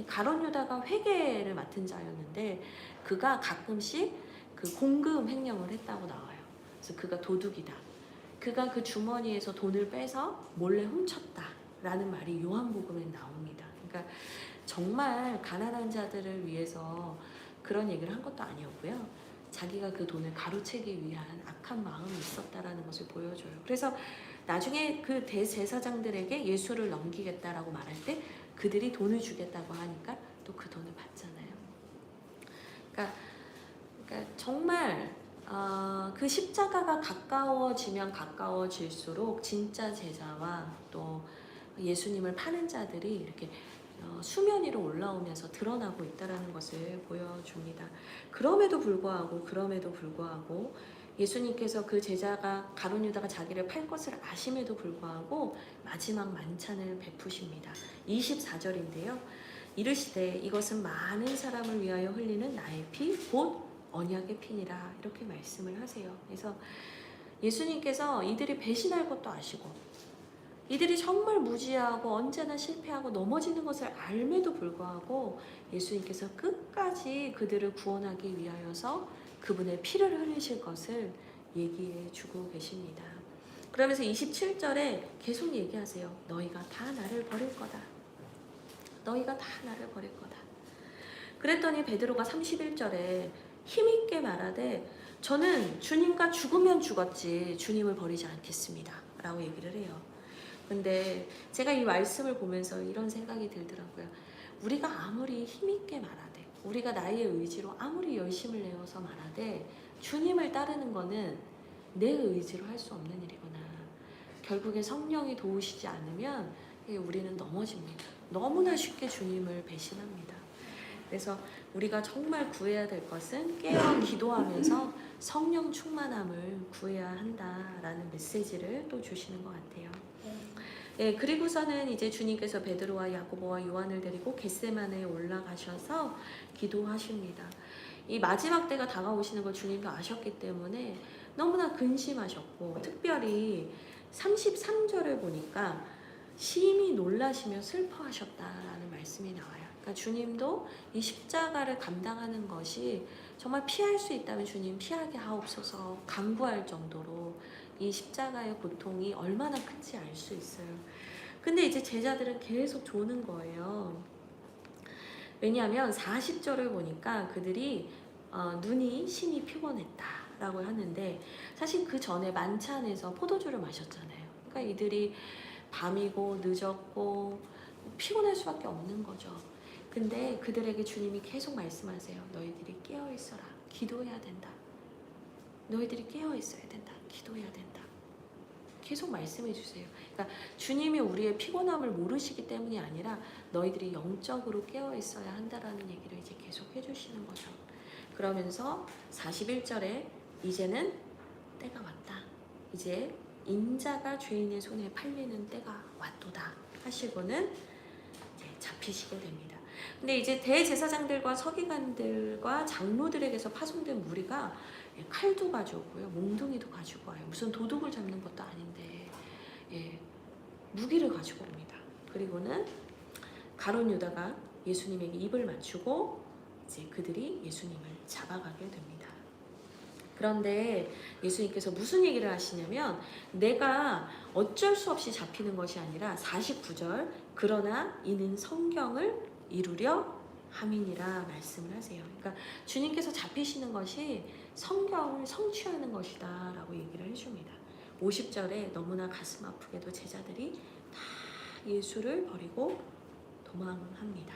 가룟 유다가 회계를 맡은 자였는데 그가 가끔씩 그 공금 횡령을 했다고 나와요. 그래서 그가 도둑이다. 그가 그 주머니에서 돈을 빼서 몰래 훔쳤다라는 말이 요한복음에 나옵니다. 그러니까 정말 가난한 자들을 위해서 그런 얘기를 한 것도 아니었고요. 자기가 그 돈을 가로채기 위한 악한 마음이 있었다라는 것을 보여줘요. 그래서 나중에 그 대제사장들에게 예수를 넘기겠다라고 말할 때 그들이 돈을 주겠다고 하니까 또 그 돈을 받잖아요. 그러니까 정말 그 십자가가 가까워지면 가까워질수록 진짜 제자와 또 예수님을 파는 자들이 이렇게 수면 위로 올라오면서 드러나고 있다는 것을 보여줍니다. 그럼에도 불구하고 예수님께서 그 제자가 가룟 유다가 자기를 팔 것을 아심에도 불구하고 마지막 만찬을 베푸십니다. 24절인데요. 이르시되 이것은 많은 사람을 위하여 흘리는 나의 피 곧 언약의 피니라 이렇게 말씀을 하세요. 그래서 예수님께서 이들이 배신할 것도 아시고 이들이 정말 무지하고 언제나 실패하고 넘어지는 것을 알매도 불구하고 예수님께서 끝까지 그들을 구원하기 위하여서 그분의 피를 흘리실 것을 얘기해 주고 계십니다. 그러면서 27절에 계속 얘기하세요. 너희가 다 나를 버릴 거다. 너희가 다 나를 버릴 거다. 그랬더니 베드로가 31절에 힘있게 말하되 저는 주님과 죽으면 죽었지 주님을 버리지 않겠습니다. 라고 얘기를 해요. 근데 제가 이 말씀을 보면서 이런 생각이 들더라고요. 우리가 아무리 힘있게 말하되 우리가 나의 의지로 아무리 열심을 내어서 말하되 주님을 따르는 거는 내 의지로 할 수 없는 일이구나. 결국에 성령이 도우시지 않으면 우리는 넘어집니다. 너무나 쉽게 주님을 배신합니다. 그래서 우리가 정말 구해야 될 것은 깨어 기도하면서 성령 충만함을 구해야 한다라는 메시지를 또 주시는 것 같아요. 예, 그리고서는 이제 주님께서 베드로와 야고보와 요한을 데리고 겟세마네에 올라가셔서 기도하십니다. 이 마지막 때가 다가오시는 걸 주님도 아셨기 때문에 너무나 근심하셨고 특별히 33절을 보니까 심히 놀라시며 슬퍼하셨다라는 말씀이 나와요. 그러니까 주님도 이 십자가를 감당하는 것이 정말 피할 수 있다면 주님 피하게 하옵소서 간구할 정도로 이 십자가의 고통이 얼마나 큰지 알 수 있어요. 근데 이제 제자들은 계속 조는 거예요. 왜냐하면 40절을 보니까 그들이 눈이 심히 피곤했다라고 하는데 사실 그 전에 만찬에서 포도주를 마셨잖아요. 그러니까 이들이 밤이고 늦었고 피곤할 수밖에 없는 거죠. 근데 그들에게 주님이 계속 말씀하세요. 너희들이 깨어 있어라. 기도해야 된다. 너희들이 깨어 있어야 된다. 기도해야 된다. 계속 말씀해 주세요. 그러니까 주님이 우리의 피곤함을 모르시기 때문이 아니라 너희들이 영적으로 깨어 있어야 한다라는 얘기를 이제 계속 해주시는 거죠. 그러면서 41절에 이제는 때가 왔다. 이제 인자가 죄인의 손에 팔리는 때가 왔도다 하시고는 이제 잡히시게 됩니다. 근데 이제 대제사장들과 서기관들과 장로들에게서 파송된 무리가 칼도 가져오고요, 몽둥이도 가지고 와요. 무슨 도둑을 잡는 것도 아닌데 무기를 가지고 옵니다. 그리고는 가룟 유다가 예수님에게 입을 맞추고 이제 그들이 예수님을 잡아가게 됩니다. 그런데 예수님께서 무슨 얘기를 하시냐면 내가 어쩔 수 없이 잡히는 것이 아니라 49절 그러나 이는 성경을 이루려 함이니라 말씀을 하세요. 그러니까 주님께서 잡히시는 것이 성경을 성취하는 것이다 라고 얘기를 해줍니다. 50절에 너무나 가슴 아프게도 제자들이 다 예수를 버리고 도망합니다.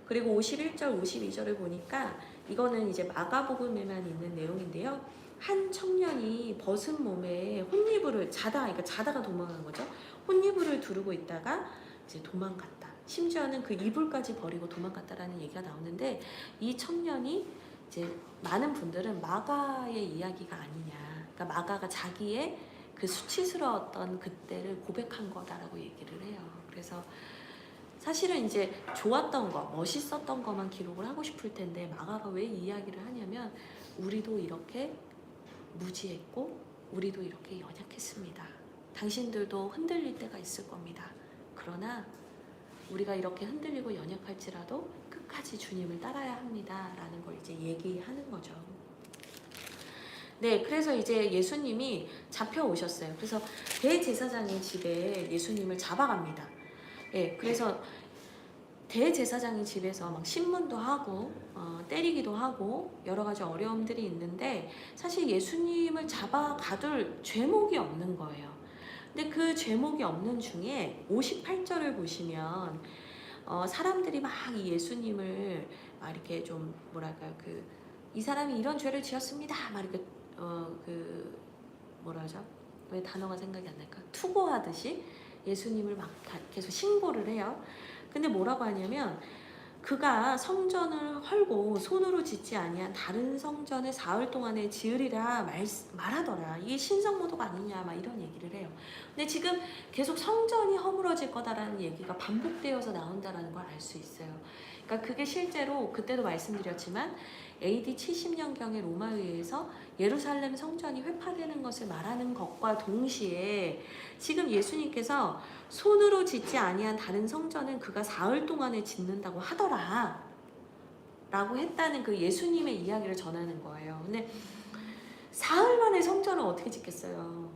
그리고 51절 52절을 보니까 이거는 이제 마가복음에만 있는 내용인데요. 한 청년이 벗은 몸에 혼이불을 자다가 도망간 거죠. 혼이불을 두르고 있다가 이제 도망갔다. 심지어는 그 이불까지 버리고 도망갔다라는 얘기가 나오는데 이 청년이 이제 많은 분들은 마가의 이야기가 아니냐. 그러니까 마가가 자기의 그 수치스러웠던 그때를 고백한 거다라고 얘기를 해요. 그래서 사실은 이제 좋았던 거, 멋있었던 것만 기록을 하고 싶을 텐데 마가가 왜 이 이야기를 하냐면 우리도 이렇게 무지했고 우리도 이렇게 연약했습니다. 당신들도 흔들릴 때가 있을 겁니다. 그러나 우리가 이렇게 흔들리고 연약할지라도 끝까지 주님을 따라야 합니다. 라는 걸 이제 얘기하는 거죠. 네, 그래서 이제 예수님이 잡혀오셨어요. 그래서 대제사장의 집에 예수님을 잡아갑니다. 예, 그래서 대제사장이 집에서 막 신문도 하고 때리기도 하고 여러 가지 어려움들이 있는데 사실 예수님을 잡아 가둘 죄목이 없는 거예요. 근데 그 죄목이 없는 중에 58절을 보시면 사람들이 막 이 예수님을 막 이렇게 좀 뭐랄까요, 이 사람이 이런 죄를 지었습니다 막 이렇게 뭐라죠? 왜 단어가 생각이 안 날까? 투고하듯이 예수님을 막 계속 신고를 해요. 근데 뭐라고 하냐면 그가 성전을 헐고 손으로 짓지 아니한 다른 성전을 사흘 동안에 지으리라 말하더라. 이게 신성모독 아니냐 막 이런 얘기를 해요. 근데 지금 계속 성전이 허물어질 거다라는 얘기가 반복되어서 나온다는 걸 알 수 있어요. 그러니까 그게 실제로 그때도 말씀드렸지만 AD 70년경에 로마에 의해서 예루살렘 성전이 회파되는 것을 말하는 것과 동시에 지금 예수님께서 손으로 짓지 아니한 다른 성전은 그가 사흘 동안에 짓는다고 하더라 라고 했다는 그 예수님의 이야기를 전하는 거예요. 근데 사흘 만에 성전을 어떻게 짓겠어요?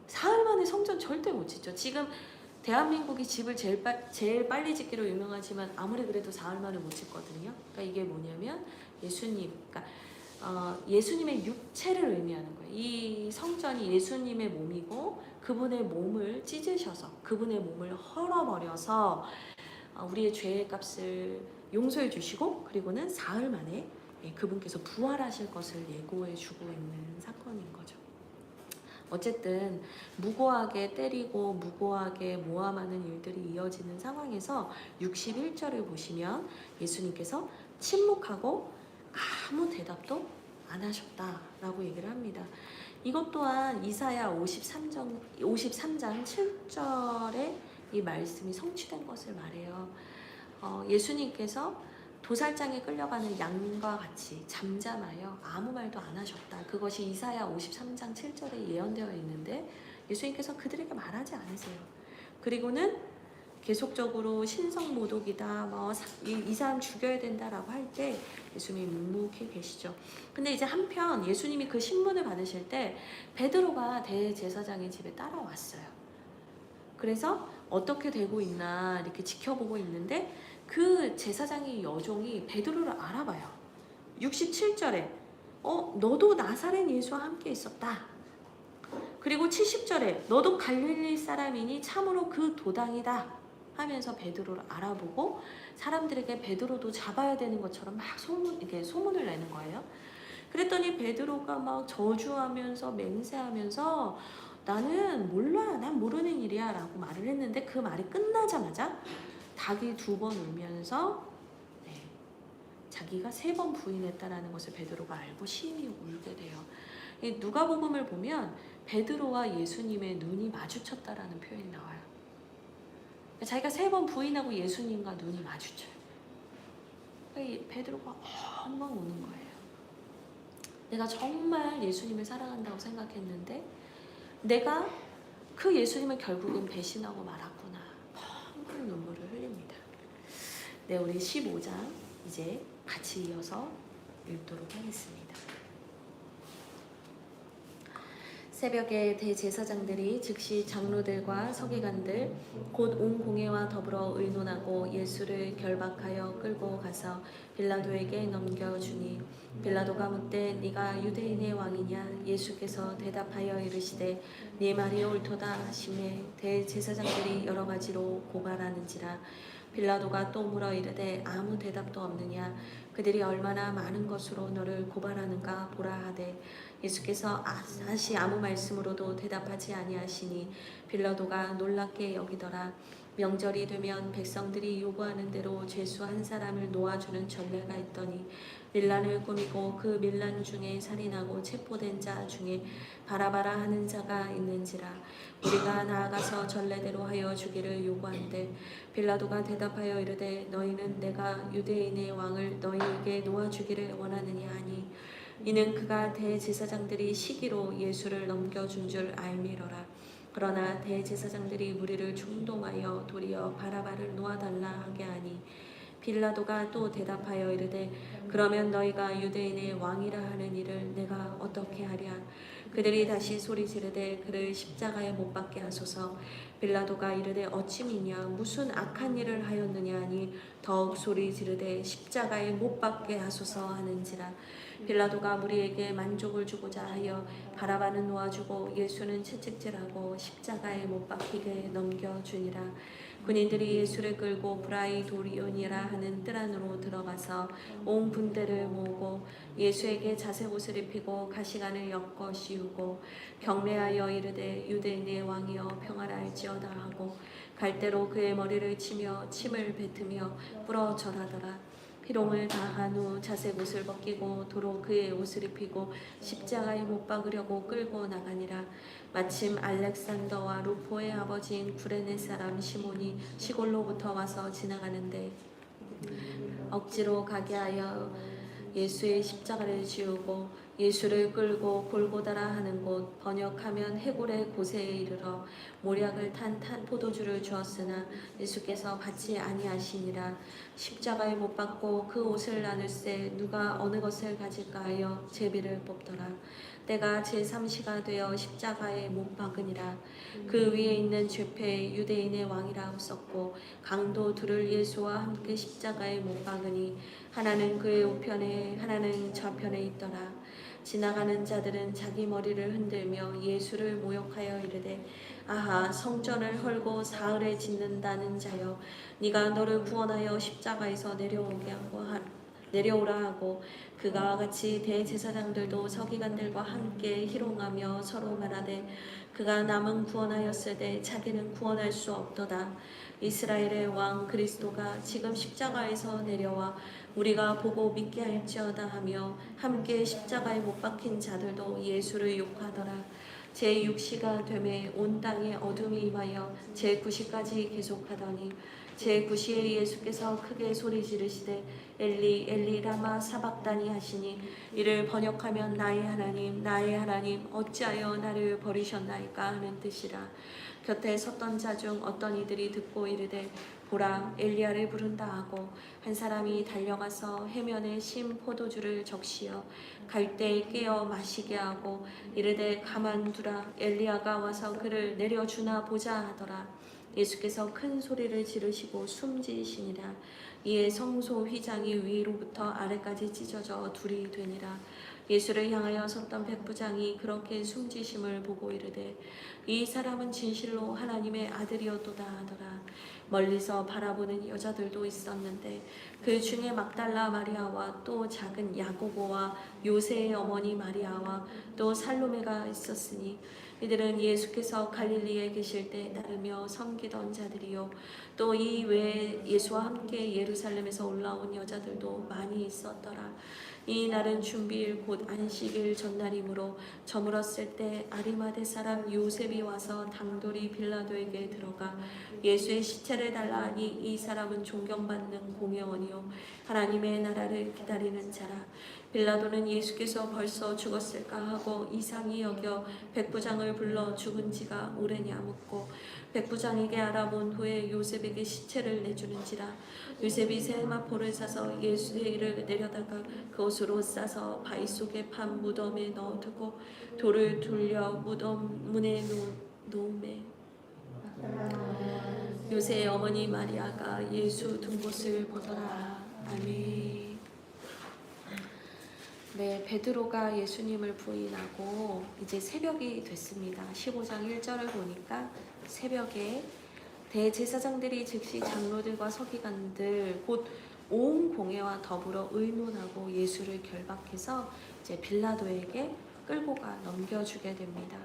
사흘 만에 성전 절대 못 짓죠. 지금 대한민국이 집을 제일 빨리 짓기로 유명하지만 아무리 그래도 사흘 만에 못 짓거든요. 그러니까 이게 뭐냐면 예수님, 그러니까 예수님의 육체를 의미하는 거예요. 이 성전이 예수님의 몸이고 그분의 몸을 찢으셔서 그분의 몸을 헐어버려서 우리의 죄의 값을 용서해 주시고 그리고는 사흘 만에 그분께서 부활하실 것을 예고해 주고 있는 사건인 거죠. 어쨌든 무고하게 때리고 무고하게 모함하는 일들이 이어지는 상황에서 61절을 보시면 예수님께서 침묵하고 아무 대답도 안 하셨다라고 얘기를 합니다. 이것 또한 이사야 53장 7절에 이 말씀이 성취된 것을 말해요. 예수님께서 도살장에 끌려가는 양과 같이 잠잠하여 아무 말도 안 하셨다. 그것이 이사야 53장 7절에 예언되어 있는데 예수님께서 그들에게 말하지 않으세요. 그리고는 계속적으로 신성모독이다, 이 사람 죽여야 된다라고 할 때 예수님이 묵묵히 계시죠. 근데 이제 한편 예수님이 그 신문을 받으실 때 베드로가 대제사장의 집에 따라왔어요. 그래서 어떻게 되고 있나 이렇게 지켜보고 있는데 그 제사장의 여종이 베드로를 알아봐요. 67절에 너도 나사렛 예수와 함께 있었다. 그리고 70절에 너도 갈릴리 사람이니 참으로 그 도당이다 하면서 베드로를 알아보고 사람들에게 베드로도 잡아야 되는 것처럼 막 소문을 내는 거예요. 그랬더니 베드로가 막 저주하면서 맹세하면서 나는 몰라, 난 모르는 일이야 라고 말을 했는데 그 말이 끝나자마자 닭이 2번 울면서 자기가 3번 부인했다라는 것을 베드로가 알고 심히 울게 돼요. 이 누가복음을 보면 베드로와 예수님의 눈이 마주쳤다라는 표현이 나와요. 자기가 3번 부인하고 예수님과 눈이 마주쳐요. 베드로가 엉엉 우는 거예요. 내가 정말 예수님을 사랑한다고 생각했는데 내가 그 예수님을 결국은 배신하고 말았구나. 펑펑 눈물을 흘립니다. 네, 우리 15장 이제 같이 이어서 읽도록 하겠습니다. 새벽에 대제사장들이 즉시 장로들과 서기관들 곧 온 공회와 더불어 의논하고 예수를 결박하여 끌고 가서 빌라도에게 넘겨주니 빌라도가 묻되 네가 유대인의 왕이냐? 예수께서 대답하여 이르시되 네 말이 옳도다 하시매 대제사장들이 여러 가지로 고발하는지라. 빌라도가 또 물어 이르되 아무 대답도 없느냐? 그들이 얼마나 많은 것으로 너를 고발하는가 보라 하되 예수께서 다시 아무 말씀으로도 대답하지 아니하시니 빌라도가 놀랍게 여기더라. 명절이 되면 백성들이 요구하는 대로 죄수 한 사람을 놓아주는 전례가 있더니 밀란을 꾸미고 그 밀란 중에 살인하고 체포된 자 중에 바라바라 하는 자가 있는지라. 우리가 나아가서 전례대로 하여 주기를 요구한대 빌라도가 대답하여 이르되 너희는 내가 유대인의 왕을 너희에게 놓아주기를 원하느냐 하니 이는 그가 대제사장들이 시기로 예수를 넘겨준 줄 알미러라. 그러나 대제사장들이 무리를 충동하여 도리어 바라바를 놓아달라 하게 하니 빌라도가 또 대답하여 이르되 그러면 너희가 유대인의 왕이라 하는 이를 내가 어떻게 하랴. 그들이 다시 소리 지르되 그를 십자가에 못 박게 하소서. 빌라도가 이르되 어찌 미냐 무슨 악한 일을 하였느냐 하니 더욱 소리 지르되 십자가에 못 박게 하소서 하는지라. 빌라도가 무리에게 만족을 주고자 하여 바라바는 놓아주고 예수는 채찍질하고 십자가에 못 박히게 넘겨주니라. 군인들이 예수를 끌고 브라이도리온이라 하는 뜰 안으로 들어가서 온 군대를 모으고 예수에게 자색 옷을 입히고 가시관을 엮어 씌우고 경례하여 이르되 유대인의 왕이여 평화를 알지어다 하고 갈대로 그의 머리를 치며 침을 뱉으며 뿌러 절하더라. 희롱을 다한 후 자색 옷을 벗기고 도로 그의 옷을 입히고 십자가에 못 박으려고 끌고 나가니라. 마침 알렉산더와 루포의 아버지인 구레네 사람 시몬이 시골로부터 와서 지나가는데 억지로 가게 하여 예수의 십자가를 지우고 예수를 끌고 골고다라 하는 곳, 번역하면 해골의 곳에 이르러 모략을 탄 포도주를 주었으나 예수께서 받지 아니하시니라. 십자가에 못 박고 그 옷을 나눌세 누가 어느 것을 가질까 하여 제비를 뽑더라. 때가 제3시가 되어 십자가에 못 박으니라. 그 위에 있는 죄패에 유대인의 왕이라고 썼고 강도 둘을 예수와 함께 십자가에 못 박으니 하나는 그의 우편에 하나는 좌편에 있더라. 지나가는 자들은 자기 머리를 흔들며 예수를 모욕하여 이르되 아하 성전을 헐고 사흘에 짓는다는 자여 네가 너를 구원하여 십자가에서 내려오라 하고 그가 같이 대제사장들도 서기관들과 함께 희롱하며 서로 말하되 그가 남은 구원하였으되 자기는 구원할 수 없도다. 이스라엘의 왕 그리스도가 지금 십자가에서 내려와 우리가 보고 믿게 할지어다 하며 함께 십자가에 못 박힌 자들도 예수를 욕하더라. 제6시가 되매 온 땅에 어둠이 임하여 제9시까지 계속하더니 제9시에 예수께서 크게 소리 지르시되 엘리 엘리 라마 사박다니 하시니 이를 번역하면 나의 하나님 어찌하여 나를 버리셨나이까 하는 뜻이라. 곁에 섰던 자 중 어떤 이들이 듣고 이르되 보라 엘리야를 부른다 하고 한 사람이 달려가서 해면에 심 포도주를 적시어 갈대에 깨어 마시게 하고 이르되 가만두라 엘리야가 와서 그를 내려주나 보자 하더라. 예수께서 큰 소리를 지르시고 숨지시니라. 이에 성소 휘장이 위로부터 아래까지 찢어져 둘이 되니라. 예수를 향하여 섰던 백부장이 그렇게 숨지심을 보고 이르되 이 사람은 진실로 하나님의 아들이었도다 하더라. 멀리서 바라보는 여자들도 있었는데 그 중에 막달라 마리아와 또 작은 야고보와 요새의 어머니 마리아와 또 살로메가 있었으니 이들은 예수께서 갈릴리에 계실 때 따르며 섬기던 자들이요 또 이 외에 예수와 함께 예루살렘에서 올라온 여자들도 많이 있었더라. 이 날은 준비일 곧 안식일 전날이므로 저물었을 때 아리마대 사람 요셉이 와서 당돌이 빌라도에게 들어가 예수의 시체를 달라 하니 이 사람은 존경받는 공회원이요 하나님의 나라를 기다리는 자라. 빌라도는 예수께서 벌써 죽었을까 하고 이상히 여겨 백부장을 불러 죽은 지가 오래냐 묻고 백부장에게 알아본 후에 요셉에게 시체를 내주는지라. 요셉이 세마포를 사서 예수의 이를 내려다가 그것으로 싸서 바위 속에 판 무덤에 넣어두고 돌을 둘려 무덤 문에 놓음에 요새의 어머니 마리아가 예수 둔 곳을 보더라. 아멘. 네, 베드로가 예수님을 부인하고 이제 새벽이 됐습니다. 15장 1절을 보니까 새벽에 대제사장들이 즉시 장로들과 서기관들 곧 온 공회와 더불어 의논하고 예수를 결박해서 이제 빌라도에게 끌고 가 넘겨주게 됩니다.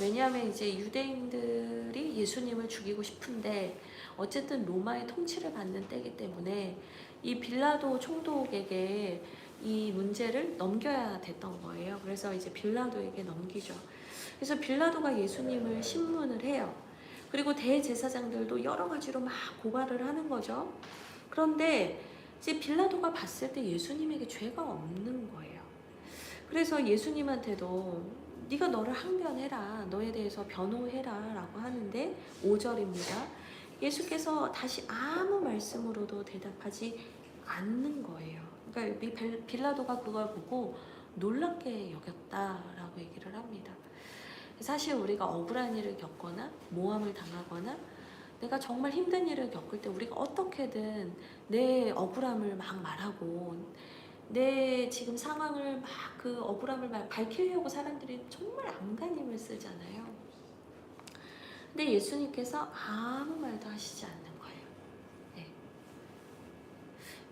왜냐하면 이제 유대인들이 예수님을 죽이고 싶은데 어쨌든 로마의 통치를 받는 때이기 때문에 이 빌라도 총독에게 이 문제를 넘겨야 됐던 거예요. 그래서 이제 빌라도에게 넘기죠. 그래서 빌라도가 예수님을 신문을 해요. 그리고 대제사장들도 여러 가지로 막 고발을 하는 거죠. 그런데 이제 빌라도가 봤을 때 예수님에게 죄가 없는 거예요. 그래서 예수님한테도 네가 너를 항변해라, 너에 대해서 변호해라 라고 하는데 5절입니다. 예수께서 다시 아무 말씀으로도 대답하지 않는 거예요. 그러니까 이 빌라도가 그걸 보고 놀랍게 여겼다라고 얘기를 합니다. 사실 우리가 억울한 일을 겪거나 모함을 당하거나 내가 정말 힘든 일을 겪을 때 우리가 어떻게든 내 억울함을 막 말하고 내 지금 상황을 막 그 억울함을 밝히려고 사람들이 정말 안간힘을 쓰잖아요. 근데 예수님께서 아무 말도 하시지 않는 거예요. 네.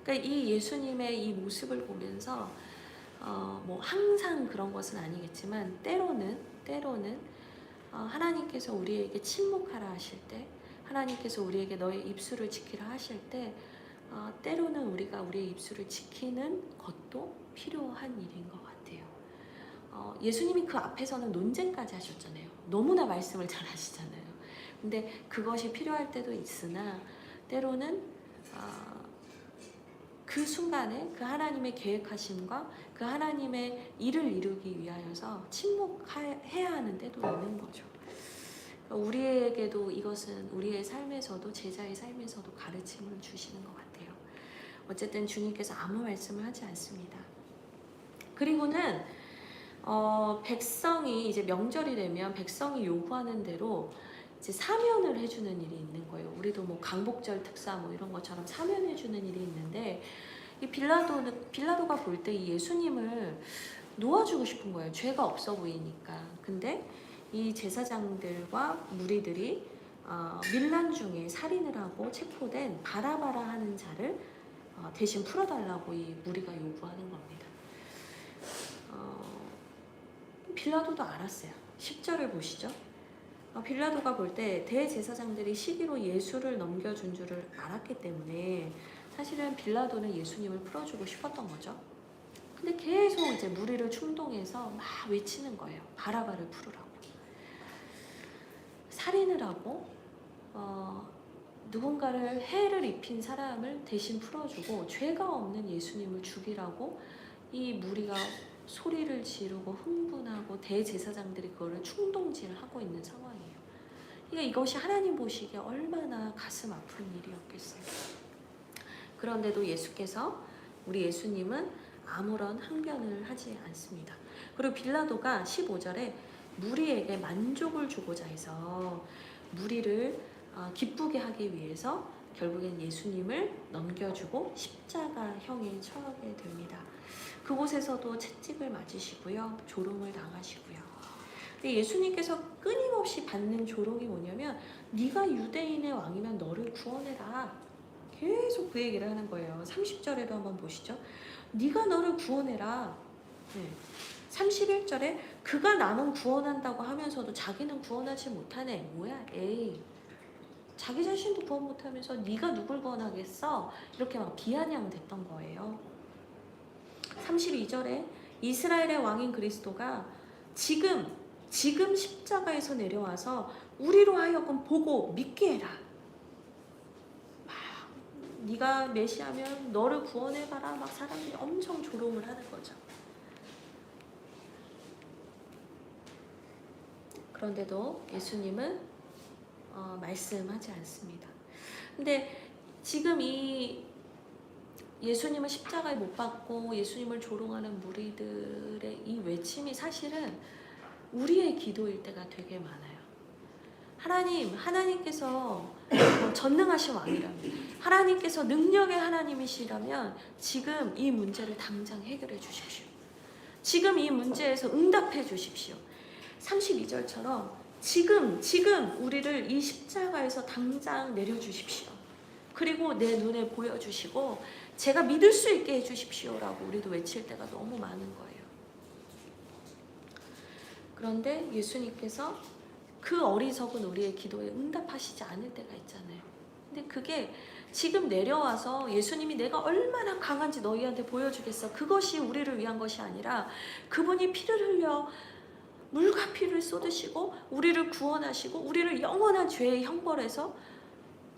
그러니까 이 예수님의 이 모습을 보면서 뭐 항상 그런 것은 아니겠지만 때로는 하나님께서 우리에게 침묵하라 하실 때, 하나님께서 우리에게 너의 입술을 지키라 하실 때, 때로는 우리가 우리의 입술을 지키는 것도 필요한 일인 것 같아요. 예수님이 그 앞에서는 논쟁까지 하셨잖아요. 너무나 말씀을 잘 하시잖아요. 근데 그것이 필요할 때도 있으나 때로는 그 순간에 그 하나님의 계획하심과 그 하나님의 일을 이루기 위하여서 침묵해야 하는 때도 있는 거죠. 우리에게도 이것은 우리의 삶에서도 제자의 삶에서도 가르침을 주시는 것 같아요. 어쨌든 주님께서 아무 말씀을 하지 않습니다. 그리고는 백성이 이제 명절이 되면 백성이 요구하는 대로 이제 사면을 해주는 일이 있는 거예요. 우리도 뭐 강복절 특사 뭐 이런 것처럼 사면해주는 일이 있는데 이 빌라도가 볼 때 이 예수님을 놓아주고 싶은 거예요. 죄가 없어 보이니까. 근데 이 제사장들과 무리들이 밀란 중에 살인을 하고 체포된 바라바라 하는 자를 대신 풀어달라고 이 무리가 요구하는 겁니다. 빌라도도 알았어요. 10절을 보시죠. 빌라도가 볼 때 대제사장들이 시기로 예수를 넘겨준 줄을 알았기 때문에 사실은 빌라도는 예수님을 풀어주고 싶었던 거죠. 근데 계속 이제 무리를 충동해서 막 외치는 거예요. 바라바를 풀으라고. 살인을 하고 누군가를 해를 입힌 사람을 대신 풀어주고 죄가 없는 예수님을 죽이라고 이 무리가 소리를 지르고 흥분하고 대제사장들이 그거를 충동질하고 있는 상황이에요. 그러니까 이것이 하나님 보시기에 얼마나 가슴 아픈 일이었겠어요. 그런데도 예수께서 우리 예수님은 아무런 항변을 하지 않습니다. 그리고 빌라도가 15절에 무리에게 만족을 주고자 해서 무리를 기쁘게 하기 위해서 결국엔 예수님을 넘겨주고 십자가형에 처하게 됩니다. 그곳에서도 채찍을 맞으시고요. 조롱을 당하시고요. 근데 예수님께서 끊임없이 받는 조롱이 뭐냐면 네가 유대인의 왕이면 너를 구원해라. 계속 그 얘기를 하는 거예요. 30절에도 한번 보시죠. 네가 너를 구원해라. 네. 31절에 그가 남은 구원한다고 하면서도 자기는 구원하지 못하네. 뭐야? 에이. 자기 자신도 구원 못하면서 네가 누굴 구원하겠어? 이렇게 막 비아냥댔던 거예요. 32절에 이스라엘의 왕인 그리스도가 지금 십자가에서 내려와서 우리로 하여금 보고 믿게 해라. 막 네가 메시아면 너를 구원해봐라. 막 사람들이 엄청 조롱을 하는 거죠. 그런데도 예수님은 말씀하지 않습니다. 근데 지금 이 예수님을 십자가에 못 박고 예수님을 조롱하는 무리들의 이 외침이 사실은 우리의 기도일 때가 되게 많아요. 하나님께서 전능하신 왕이라면, 하나님께서 능력의 하나님이시라면 지금 이 문제를 당장 해결해 주십시오. 지금 이 문제에서 응답해 주십시오. 32절처럼 지금 우리를 이 십자가에서 당장 내려주십시오. 그리고 내 눈에 보여주시고 제가 믿을 수 있게 해주십시오라고 우리도 외칠 때가 너무 많은 거예요. 그런데 예수님께서 그 어리석은 우리의 기도에 응답하시지 않을 때가 있잖아요. 근데 그게 지금 내려와서 예수님이 내가 얼마나 강한지 너희한테 보여주겠어. 그것이 우리를 위한 것이 아니라 그분이 피를 흘려 물과 피를 쏟으시고 우리를 구원하시고 우리를 영원한 죄의 형벌에서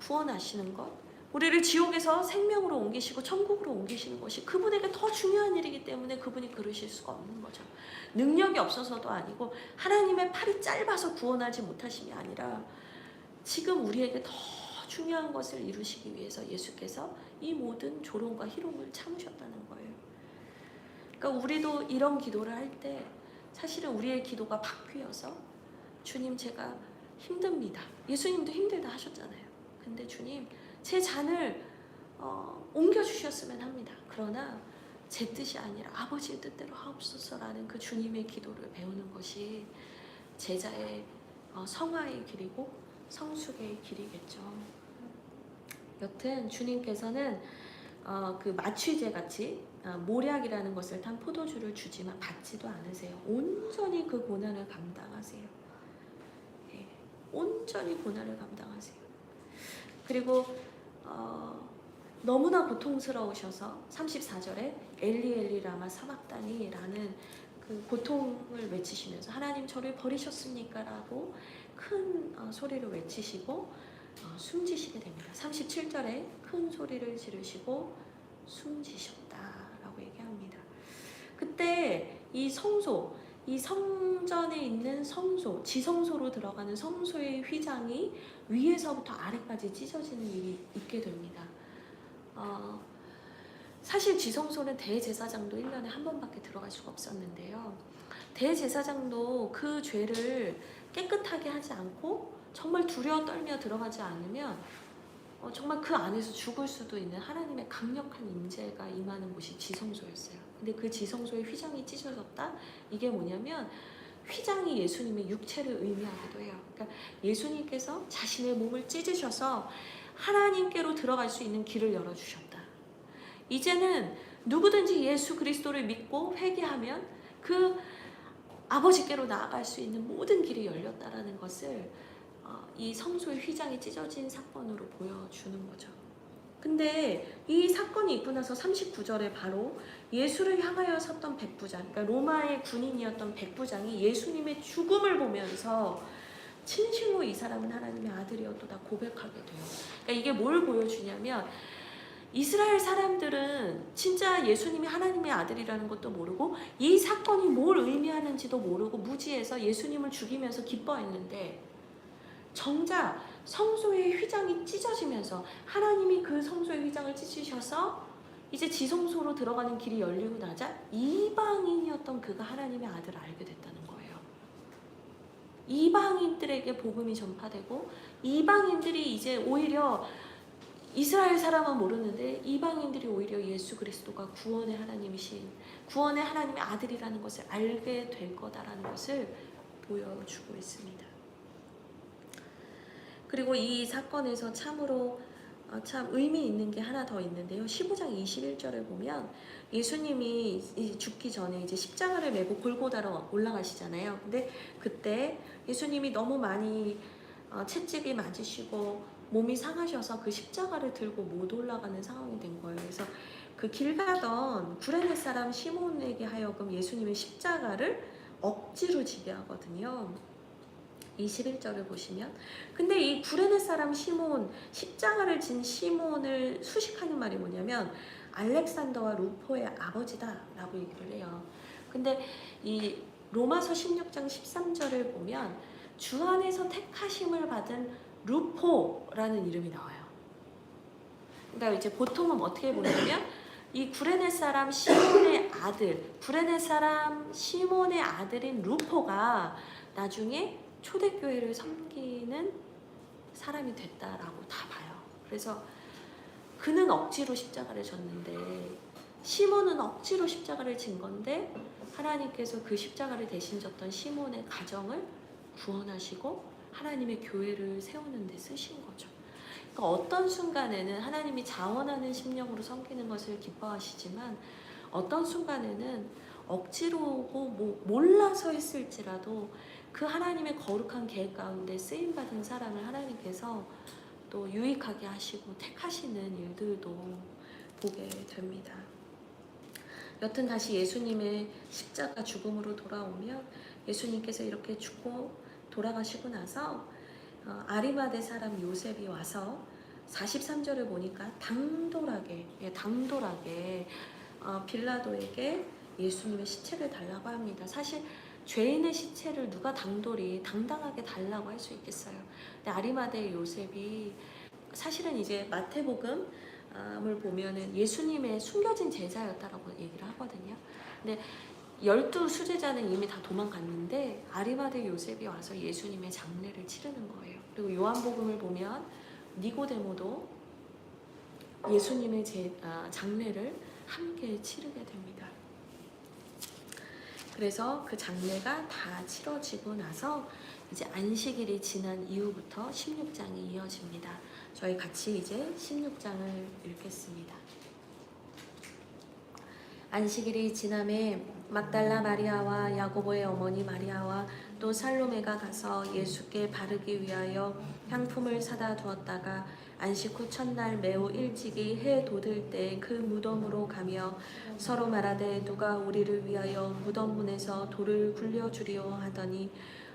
구원하시는 것, 우리를 지옥에서 생명으로 옮기시고 천국으로 옮기시는 것이 그분에게 더 중요한 일이기 때문에 그분이 그러실 수가 없는 거죠. 능력이 없어서도 아니고 하나님의 팔이 짧아서 구원하지 못하심이 아니라 지금 우리에게 더 중요한 것을 이루시기 위해서 예수께서 이 모든 조롱과 희롱을 참으셨다는 거예요. 그러니까 우리도 이런 기도를 할 때 사실은 우리의 기도가 바뀌어서 주님 제가 힘듭니다. 예수님도 힘들다 하셨잖아요. 근데 주님 제 잔을 옮겨주셨으면 합니다. 그러나 제 뜻이 아니라 아버지의 뜻대로 하옵소서라는 그 주님의 기도를 배우는 것이 제자의 성화의 길이고 성숙의 길이겠죠. 여튼 주님께서는 그 마취제 같이 모략이라는 것을 탄 포도주를 주지만 받지도 않으세요. 온전히 그 고난을 감당하세요. 예, 온전히 고난을 감당하세요. 그리고 너무나 고통스러우셔서 34절에 엘리 엘리 라마 사박다니 라는 그 고통을 외치시면서 하나님 저를 버리셨습니까? 라고 큰 소리를 외치시고 숨지시게 됩니다. 37절에 큰 소리를 지르시고 숨지셨다라고 얘기합니다. 그때 이 성소, 이 성전에 있는 성소, 지성소로 들어가는 성소의 휘장이 위에서부터 아래까지 찢어지는 일이 있게 됩니다. 사실 지성소는 대제사장도 1년에 한 번밖에 들어갈 수가 없었는데요. 대제사장도 그 죄를 깨끗하게 하지 않고 정말 두려워 떨며 들어가지 않으면 정말 그 안에서 죽을 수도 있는 하나님의 강력한 임재가 임하는 곳이 지성소였어요. 근데 그 지성소의 휘장이 찢어졌다? 이게 뭐냐면 휘장이 예수님의 육체를 의미하기도 해요. 그러니까 예수님께서 자신의 몸을 찢으셔서 하나님께로 들어갈 수 있는 길을 열어주셨다. 이제는 누구든지 예수 그리스도를 믿고 회개하면 그 아버지께로 나아갈 수 있는 모든 길이 열렸다라는 것을 이 성소의 휘장이 찢어진 사건으로 보여주는 거죠. 근데 이 사건이 있고 나서 39절에 바로 예수를 향하여 섰던 백부장, 그러니까 로마의 군인이었던 백부장이 예수님의 죽음을 보면서 진실로 이 사람은 하나님의 아들이었도다 고백하게 돼요. 그러니까 이게 뭘 보여주냐면 이스라엘 사람들은 진짜 예수님이 하나님의 아들이라는 것도 모르고 이 사건이 뭘 의미하는지도 모르고 무지해서 예수님을 죽이면서 기뻐했는데 정작 성소의 휘장이 찢어지면서 하나님이 그 성소의 휘장을 찢으셔서 이제 지성소로 들어가는 길이 열리고 나자 이방인이었던 그가 하나님의 아들을 알게 됐다는 거예요. 이방인들에게 복음이 전파되고 이방인들이 이제 오히려 이스라엘 사람은 모르는데 이방인들이 오히려 예수 그리스도가 구원의 하나님이신 구원의 하나님의 아들이라는 것을 알게 될 거다라는 것을 보여주고 있습니다. 그리고 이 사건에서 참으로 참 의미 있는 게 하나 더 있는데요. 15장 21절을 보면 예수님이 죽기 전에 이제 십자가를 메고 골고다로 올라가시잖아요. 근데 그때 예수님이 너무 많이 채찍이 맞으시고 몸이 상하셔서 그 십자가를 들고 못 올라가는 상황이 된 거예요. 그래서 그 길 가던 구레네 사람 시몬에게 하여금 예수님의 십자가를 억지로 지게 하거든요. 21절을 보시면 근데 이 구레네 사람 시몬, 십자가를 진 시몬을 수식하는 말이 뭐냐면 알렉산더와 루포의 아버지다 라고 얘기를 해요. 근데 이 로마서 16장 13절을 보면 주 안에서 택하심을 받은 루포라는 이름이 나와요. 그러니까 이제 보통은 어떻게 보냐면 이 구레네 사람 시몬의 아들, 구레네 사람 시몬의 아들인 루포가 나중에 초대교회를 섬기는 사람이 됐다라고 다 봐요. 그래서 그는 억지로 십자가를 졌는데 시몬은 억지로 십자가를 진 건데 하나님께서 그 십자가를 대신 졌던 시몬의 가정을 구원하시고 하나님의 교회를 세우는 데 쓰신 거죠. 그러니까 어떤 순간에는 하나님이 자원하는 심령으로 섬기는 것을 기뻐하시지만 어떤 순간에는 억지로고 몰라서 했을지라도 그 하나님의 거룩한 계획 가운데 쓰임받은 사람을 하나님께서 또 유익하게 하시고 택하시는 일들도 보게 됩니다. 여튼 다시 예수님의 십자가 죽음으로 돌아오면 예수님께서 이렇게 죽고 돌아가시고 나서 아리마대 사람 요셉이 와서 43절을 보니까 당돌하게 빌라도에게 예수님의 시체를 달라고 합니다. 사실 죄인의 시체를 누가 당당하게 달라고 할 수 있겠어요. 근데 아리마대 요셉이 사실은 이제 마태복음을 보면은 예수님의 숨겨진 제자였다라고 얘기를 하거든요. 근데 12수제자는 이미 다 도망갔는데 아리마대 요셉이 와서 예수님의 장례를 치르는 거예요. 그리고 요한복음을 보면 니고데모도 예수님의 장례를 함께 치르게 됩니다. 그래서 그 장례가 다 치러지고 나서 이제 안식일이 지난 이후부터 16장이 이어집니다. 저희 같이 이제 16장을 읽겠습니다. 안식일이 지남에 막달라 마리아와 야고보의 어머니 마리아와 또 살로메가 가서 예수께 바르기 위하여 향품을 사다 두었다가 안식 후 첫날 매우 일찍이 해 돋을 때 그 무덤으로 가며 서로 말하되 누가 우리를 위하여 무덤 문에서 돌을 굴려주리오 하더니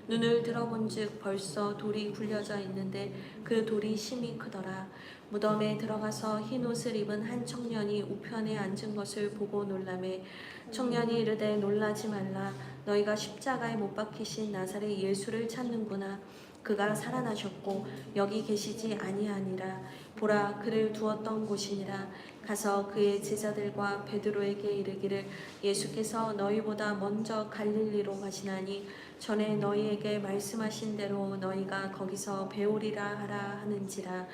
눈을 들어본즉 벌써 돌이 굴려져 있는데 그 돌이 심히 크더라. 무덤에 들어가서 흰 옷을 입은 한 청년이 우편에 앉은 것을 보고 놀라매 청년이 이르되 놀라지 말라. 너희가 십자가에 못 박히신 나사렛 예수를 찾는구나. 그가 살아나셨고 여기 계시지 아니하니라. 보라, 그를 두었던 곳이니라. 가서 그의 제자들과 베드로에게 이르기를 예수께서 너희보다 먼저 갈릴리로 가시나니 전에 너희에게 말씀하신 대로 너희가 거기서 배우리라 하라 하는지라.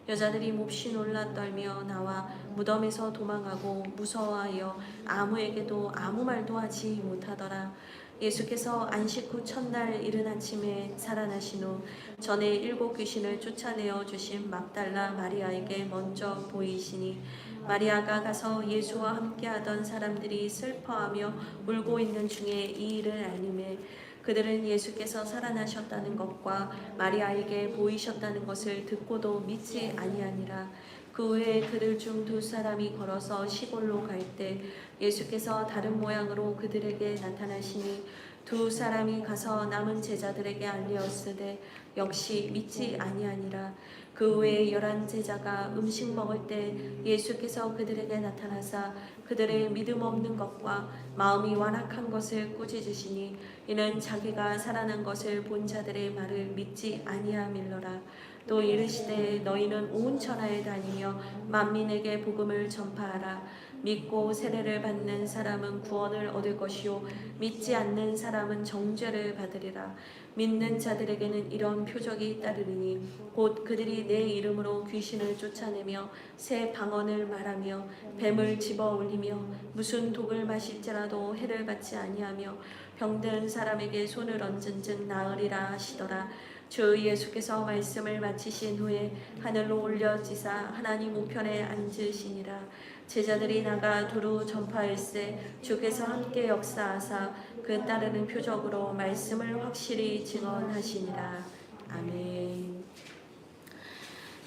여자들이 몹시 놀라 떨며 나와 무덤에서 도망하고 무서워하여 아무에게도 아무 말도 하지 못하더라. 예수께서 안식 후 첫날 이른 아침에 살아나신 후 전에 7 귀신을 쫓아내어 주신 막달라 마리아에게 먼저 보이시니 마리아가 가서 예수와 함께하던 사람들이 슬퍼하며 울고 있는 중에 이 일을 알림에 그들은 예수께서 살아나셨다는 것과 마리아에게 보이셨다는 것을 듣고도 믿지 아니하니라. 그 후에 그들 중 2 사람이 걸어서 시골로 갈 때 예수께서 다른 모양으로 그들에게 나타나시니 2 사람이 가서 남은 제자들에게 알리었으되 역시 믿지 아니하니라. 그 후에 11 제자가 음식 먹을 때 예수께서 그들에게 나타나사 그들의 믿음 없는 것과 마음이 완악한 것을 꾸짖으시니 이는 자기가 살아난 것을 본 자들의 말을 믿지 아니함일러라. 또 이르시되 너희는 온 천하에 다니며 만민에게 복음을 전파하라. 믿고 세례를 받는 사람은 구원을 얻을 것이요 믿지 않는 사람은 정죄를 받으리라. 믿는 자들에게는 이런 표적이 따르리니 곧 그들이 내 이름으로 귀신을 쫓아내며 새 방언을 말하며 뱀을 집어 올리며 무슨 독을 마실지라도 해를 받지 아니하며 병든 사람에게 손을 얹은즉 나으리라 하시더라. 주 예수께서 말씀을 마치신 후에 하늘로 올려지사 하나님 우편에 앉으시니라. 제자들이 나가 두루 전파할세 주께서 함께 역사하사 그 따르는 표적으로 말씀을 확실히 증언하시니라. 아멘.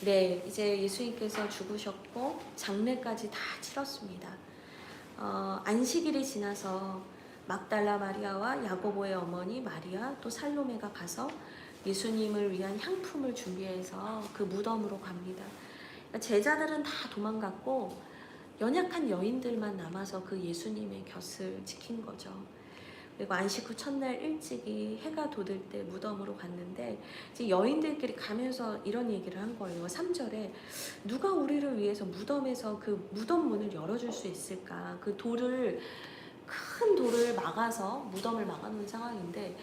네, 이제 예수님께서 죽으셨고 장례까지 다 치렀습니다. 안식일이 지나서 막달라 마리아와 야고보의 어머니 마리아 또 살로메가 가서 예수님을 위한 향품을 준비해서 그 무덤으로 갑니다. 제자들은 다 도망갔고 연약한 여인들만 남아서 그 예수님의 곁을 지킨 거죠. 그리고 안식 후 첫날 일찍이 해가 돋을 때 무덤으로 갔는데 이제 여인들끼리 가면서 이런 얘기를 한 거예요. 3절에 누가 우리를 위해서 무덤에서 그 무덤 문을 열어줄 수 있을까? 그 큰 돌을 막아서 무덤을 막아놓은 상황인데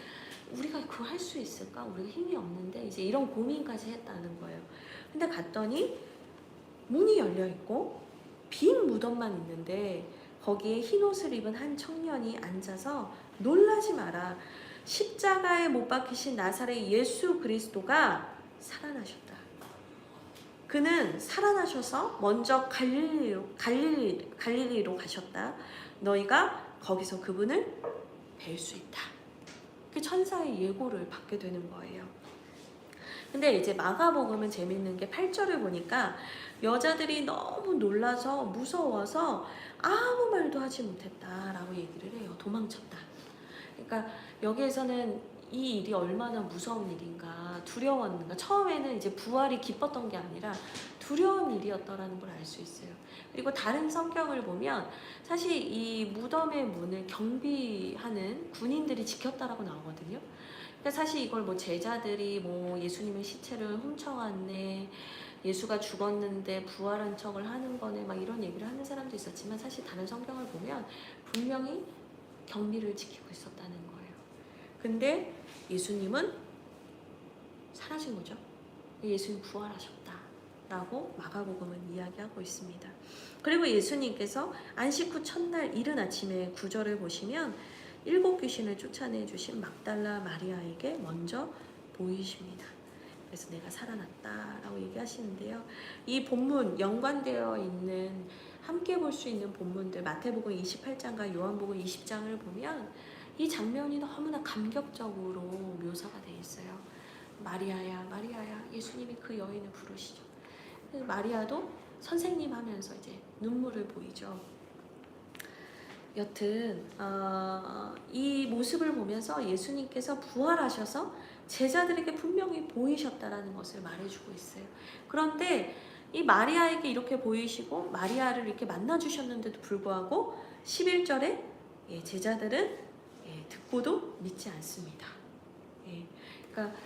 우리가 그거 할 수 있을까? 우리가 힘이 없는데 이제 이런 고민까지 했다는 거예요. 근데 갔더니 문이 열려 있고 빈 무덤만 있는데 거기에 흰 옷을 입은 한 청년이 앉아서 놀라지 마라. 십자가에 못 박히신 나사렛 예수 그리스도가 살아나셨다. 그는 살아나셔서 먼저 갈릴리로 가셨다. 너희가 거기서 그분을 뵐 수 있다. 그 천사의 예고를 받게 되는 거예요. 근데 이제 마가복음은 재밌는 게 8절을 보니까 여자들이 너무 놀라서 무서워서 아무 말도 하지 못했다라고 얘기를 해요. 도망쳤다. 그러니까 여기에서는 이 일이 얼마나 무서운 일인가, 두려웠는가. 처음에는 이제 부활이 기뻤던 게 아니라 두려운 일이었다라는 걸 알 수 있어요. 그리고 다른 성경을 보면 사실 이 무덤의 문을 경비하는 군인들이 지켰다라고 나오거든요. 그러니까 사실 이걸 뭐 제자들이 뭐 예수님의 시체를 훔쳐왔네, 예수가 죽었는데 부활한 척을 하는 거네 막 이런 얘기를 하는 사람도 있었지만 사실 다른 성경을 보면 분명히 격리를 지키고 있었다는 거예요. 근데 예수님은 사라진 거죠. 예수님 부활하셨다라고 마가복음은 이야기하고 있습니다. 그리고 예수님께서 안식 후 첫날 이른 아침에 9절을 보시면 7 귀신을 쫓아내 주신 막달라 마리아에게 먼저 보이십니다. 그래서 내가 살아났다라고 얘기하시는데요. 이 본문 연관되어 있는 함께 볼 수 있는 본문들 마태복음 28장과 요한복음 20장을 보면 이 장면이 너무나 감격적으로 묘사가 되어 있어요. 마리아야 마리아야 예수님이 그 여인을 부르시죠. 마리아도 선생님 하면서 이제 눈물을 보이죠. 여튼 이 모습을 보면서 예수님께서 부활하셔서 제자들에게 분명히 보이셨다라는 것을 말해주고 있어요. 그런데 이 마리아에게 이렇게 보이시고 마리아를 이렇게 만나주셨는데도 불구하고 11절에 제자들은 듣고도 믿지 않습니다. 그러니까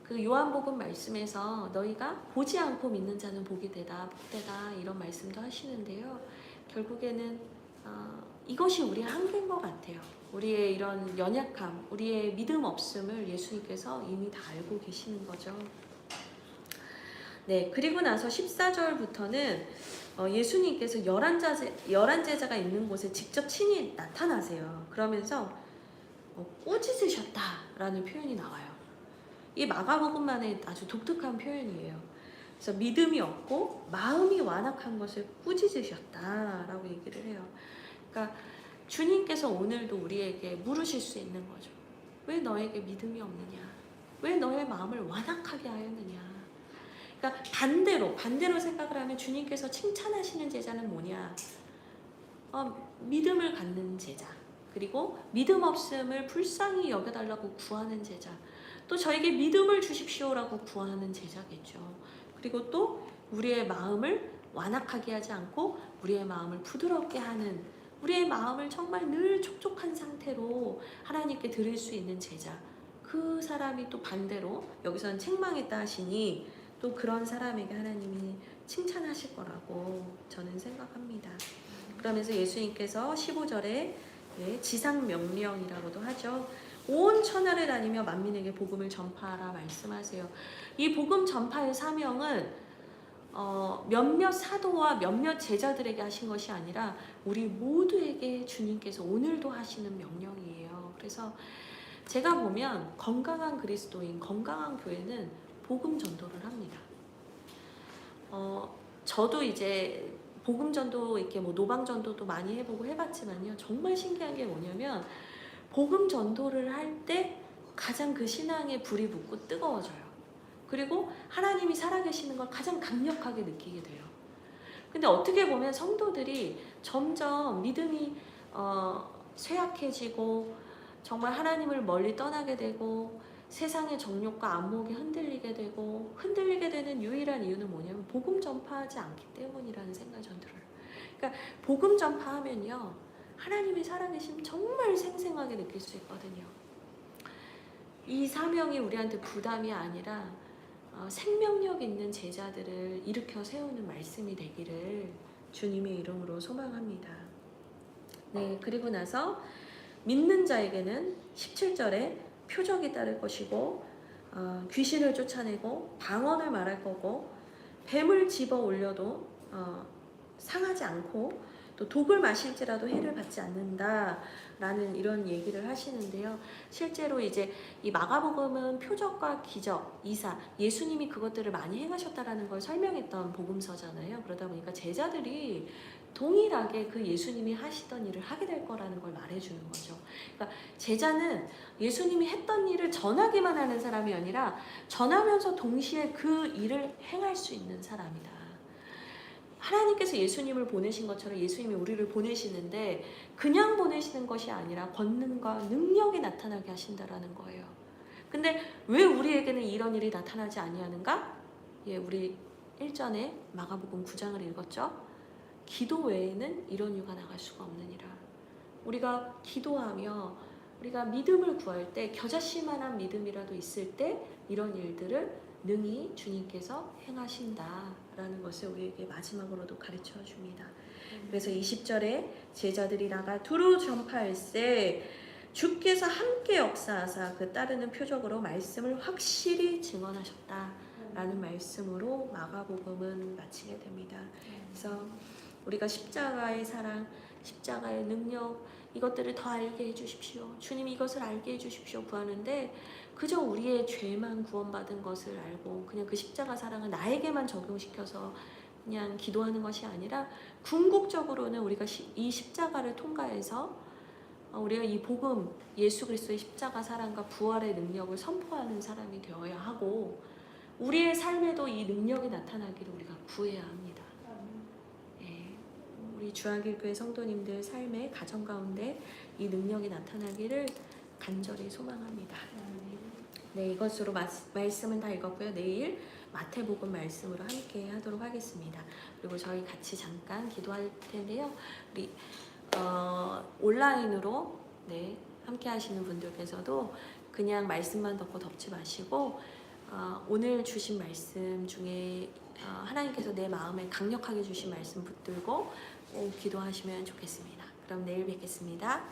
그 요한복음 말씀에서 너희가 보지 않고 믿는 자는 복이 되다 복되다 이런 말씀도 하시는데요. 결국에는 이것이 우리의 한계인 것 같아요. 우리의 이런 연약함, 우리의 믿음 없음을 예수님께서 이미 다 알고 계시는 거죠. 네, 그리고 나서 14절부터는 예수님께서 11제자가 있는 곳에 직접 친히 나타나세요. 그러면서 꾸짖으셨다라는 표현이 나와요. 이 마가복음만의 아주 독특한 표현이에요. 그래서 믿음이 없고 마음이 완악한 것을 꾸짖으셨다라고 얘기를 해요. 그러니까 주님께서 오늘도 우리에게 물으실 수 있는 거죠. 왜 너에게 믿음이 없느냐? 왜 너의 마음을 완악하게 하였느냐? 그러니까 반대로 생각을 하면 주님께서 칭찬하시는 제자는 뭐냐? 믿음을 갖는 제자. 그리고 믿음 없음을 불쌍히 여겨달라고 구하는 제자. 또 저에게 믿음을 주십시오라고 구하는 제자겠죠. 그리고 또 우리의 마음을 완악하게 하지 않고 우리의 마음을 부드럽게 하는, 우리의 마음을 정말 늘 촉촉한 상태로 하나님께 드릴 수 있는 제자. 그 사람이 또 반대로 여기서는 책망했다 하시니 또 그런 사람에게 하나님이 칭찬하실 거라고 저는 생각합니다. 그러면서 예수님께서 15절에 지상명령이라고도 하죠. 온 천하를 다니며 만민에게 복음을 전파하라 말씀하세요. 이 복음 전파의 사명은 몇몇 사도와 몇몇 제자들에게 하신 것이 아니라 우리 모두에게 주님께서 오늘도 하시는 명령이에요. 그래서 제가 보면 건강한 그리스도인, 건강한 교회는 복음 전도를 합니다. 저도 이제 복음 전도 이렇게 뭐 노방 전도도 많이 해보고 해봤지만요. 정말 신기한 게 뭐냐면 복음 전도를 할 때 가장 그 신앙에 불이 붙고 뜨거워져요. 그리고 하나님이 살아계시는 걸 가장 강력하게 느끼게 돼요. 근데 어떻게 보면 성도들이 점점 믿음이 쇠약해지고 정말 하나님을 멀리 떠나게 되고 세상의 정욕과 안목이 흔들리게 되는 유일한 이유는 뭐냐면 복음 전파하지 않기 때문이라는 생각이 전 들어요. 그러니까 복음 전파하면요 하나님이 살아계심 정말 생생하게 느낄 수 있거든요. 이 사명이 우리한테 부담이 아니라 생명력 있는 제자들을 일으켜 세우는 말씀이 되기를 주님의 이름으로 소망합니다. 네, 그리고 나서 믿는 자에게는 17절에 표적이 따를 것이고 귀신을 쫓아내고 방언을 말할 거고 뱀을 집어 올려도 상하지 않고 또 독을 마실지라도 해를 받지 않는다라는 이런 얘기를 하시는데요. 실제로 이제 이 마가복음은 표적과 기적, 이사, 예수님이 그것들을 많이 행하셨다라는 걸 설명했던 복음서잖아요. 그러다 보니까 제자들이 동일하게 그 예수님이 하시던 일을 하게 될 거라는 걸 말해주는 거죠. 그러니까 제자는 예수님이 했던 일을 전하기만 하는 사람이 아니라 전하면서 동시에 그 일을 행할 수 있는 사람이다. 하나님께서 예수님을 보내신 것처럼 예수님이 우리를 보내시는데 그냥 보내시는 것이 아니라 권능과 능력이 나타나게 하신다라는 거예요. 근데 왜 우리에게는 이런 일이 나타나지 아니하는가? 우리 일전에 마가복음 9장을 읽었죠. 기도 외에는 이런 이유가 나갈 수가 없느니라. 우리가 기도하며 우리가 믿음을 구할 때 겨자씨만한 믿음이라도 있을 때 이런 일들을 능히 주님께서 행하신다라는 것을 우리에게 마지막으로도 가르쳐 줍니다. 그래서 20절에 제자들이 나가 두루 전파할세 주께서 함께 역사하사 그 따르는 표적으로 말씀을 확실히 증언하셨다라는 말씀으로 마가복음은 마치게 됩니다. 그래서 우리가 십자가의 사랑, 십자가의 능력 이것들을 더 알게 해주십시오. 주님 이것을 알게 해주십시오 구하는데 그저 우리의 죄만 구원받은 것을 알고 그냥 그 십자가 사랑을 나에게만 적용시켜서 그냥 기도하는 것이 아니라 궁극적으로는 우리가 이 십자가를 통과해서 우리가 이 복음 예수 그리스도의 십자가 사랑과 부활의 능력을 선포하는 사람이 되어야 하고 우리의 삶에도 이 능력이 나타나기를 우리가 구해야 합니다. 우리 주한길교회 성도님들 삶의 가정 가운데 이 능력이 나타나기를 간절히 소망합니다. 네, 이것으로 말씀은 다 읽었고요. 내일 마태복음 말씀으로 함께 하도록 하겠습니다. 그리고 저희 같이 잠깐 기도할 텐데요. 우리 온라인으로 함께 하시는 분들께서도 그냥 말씀만 듣고 덮지 마시고 오늘 주신 말씀 중에 하나님께서 내 마음에 강력하게 주신 말씀 붙들고 기도하시면 좋겠습니다. 그럼 내일 뵙겠습니다.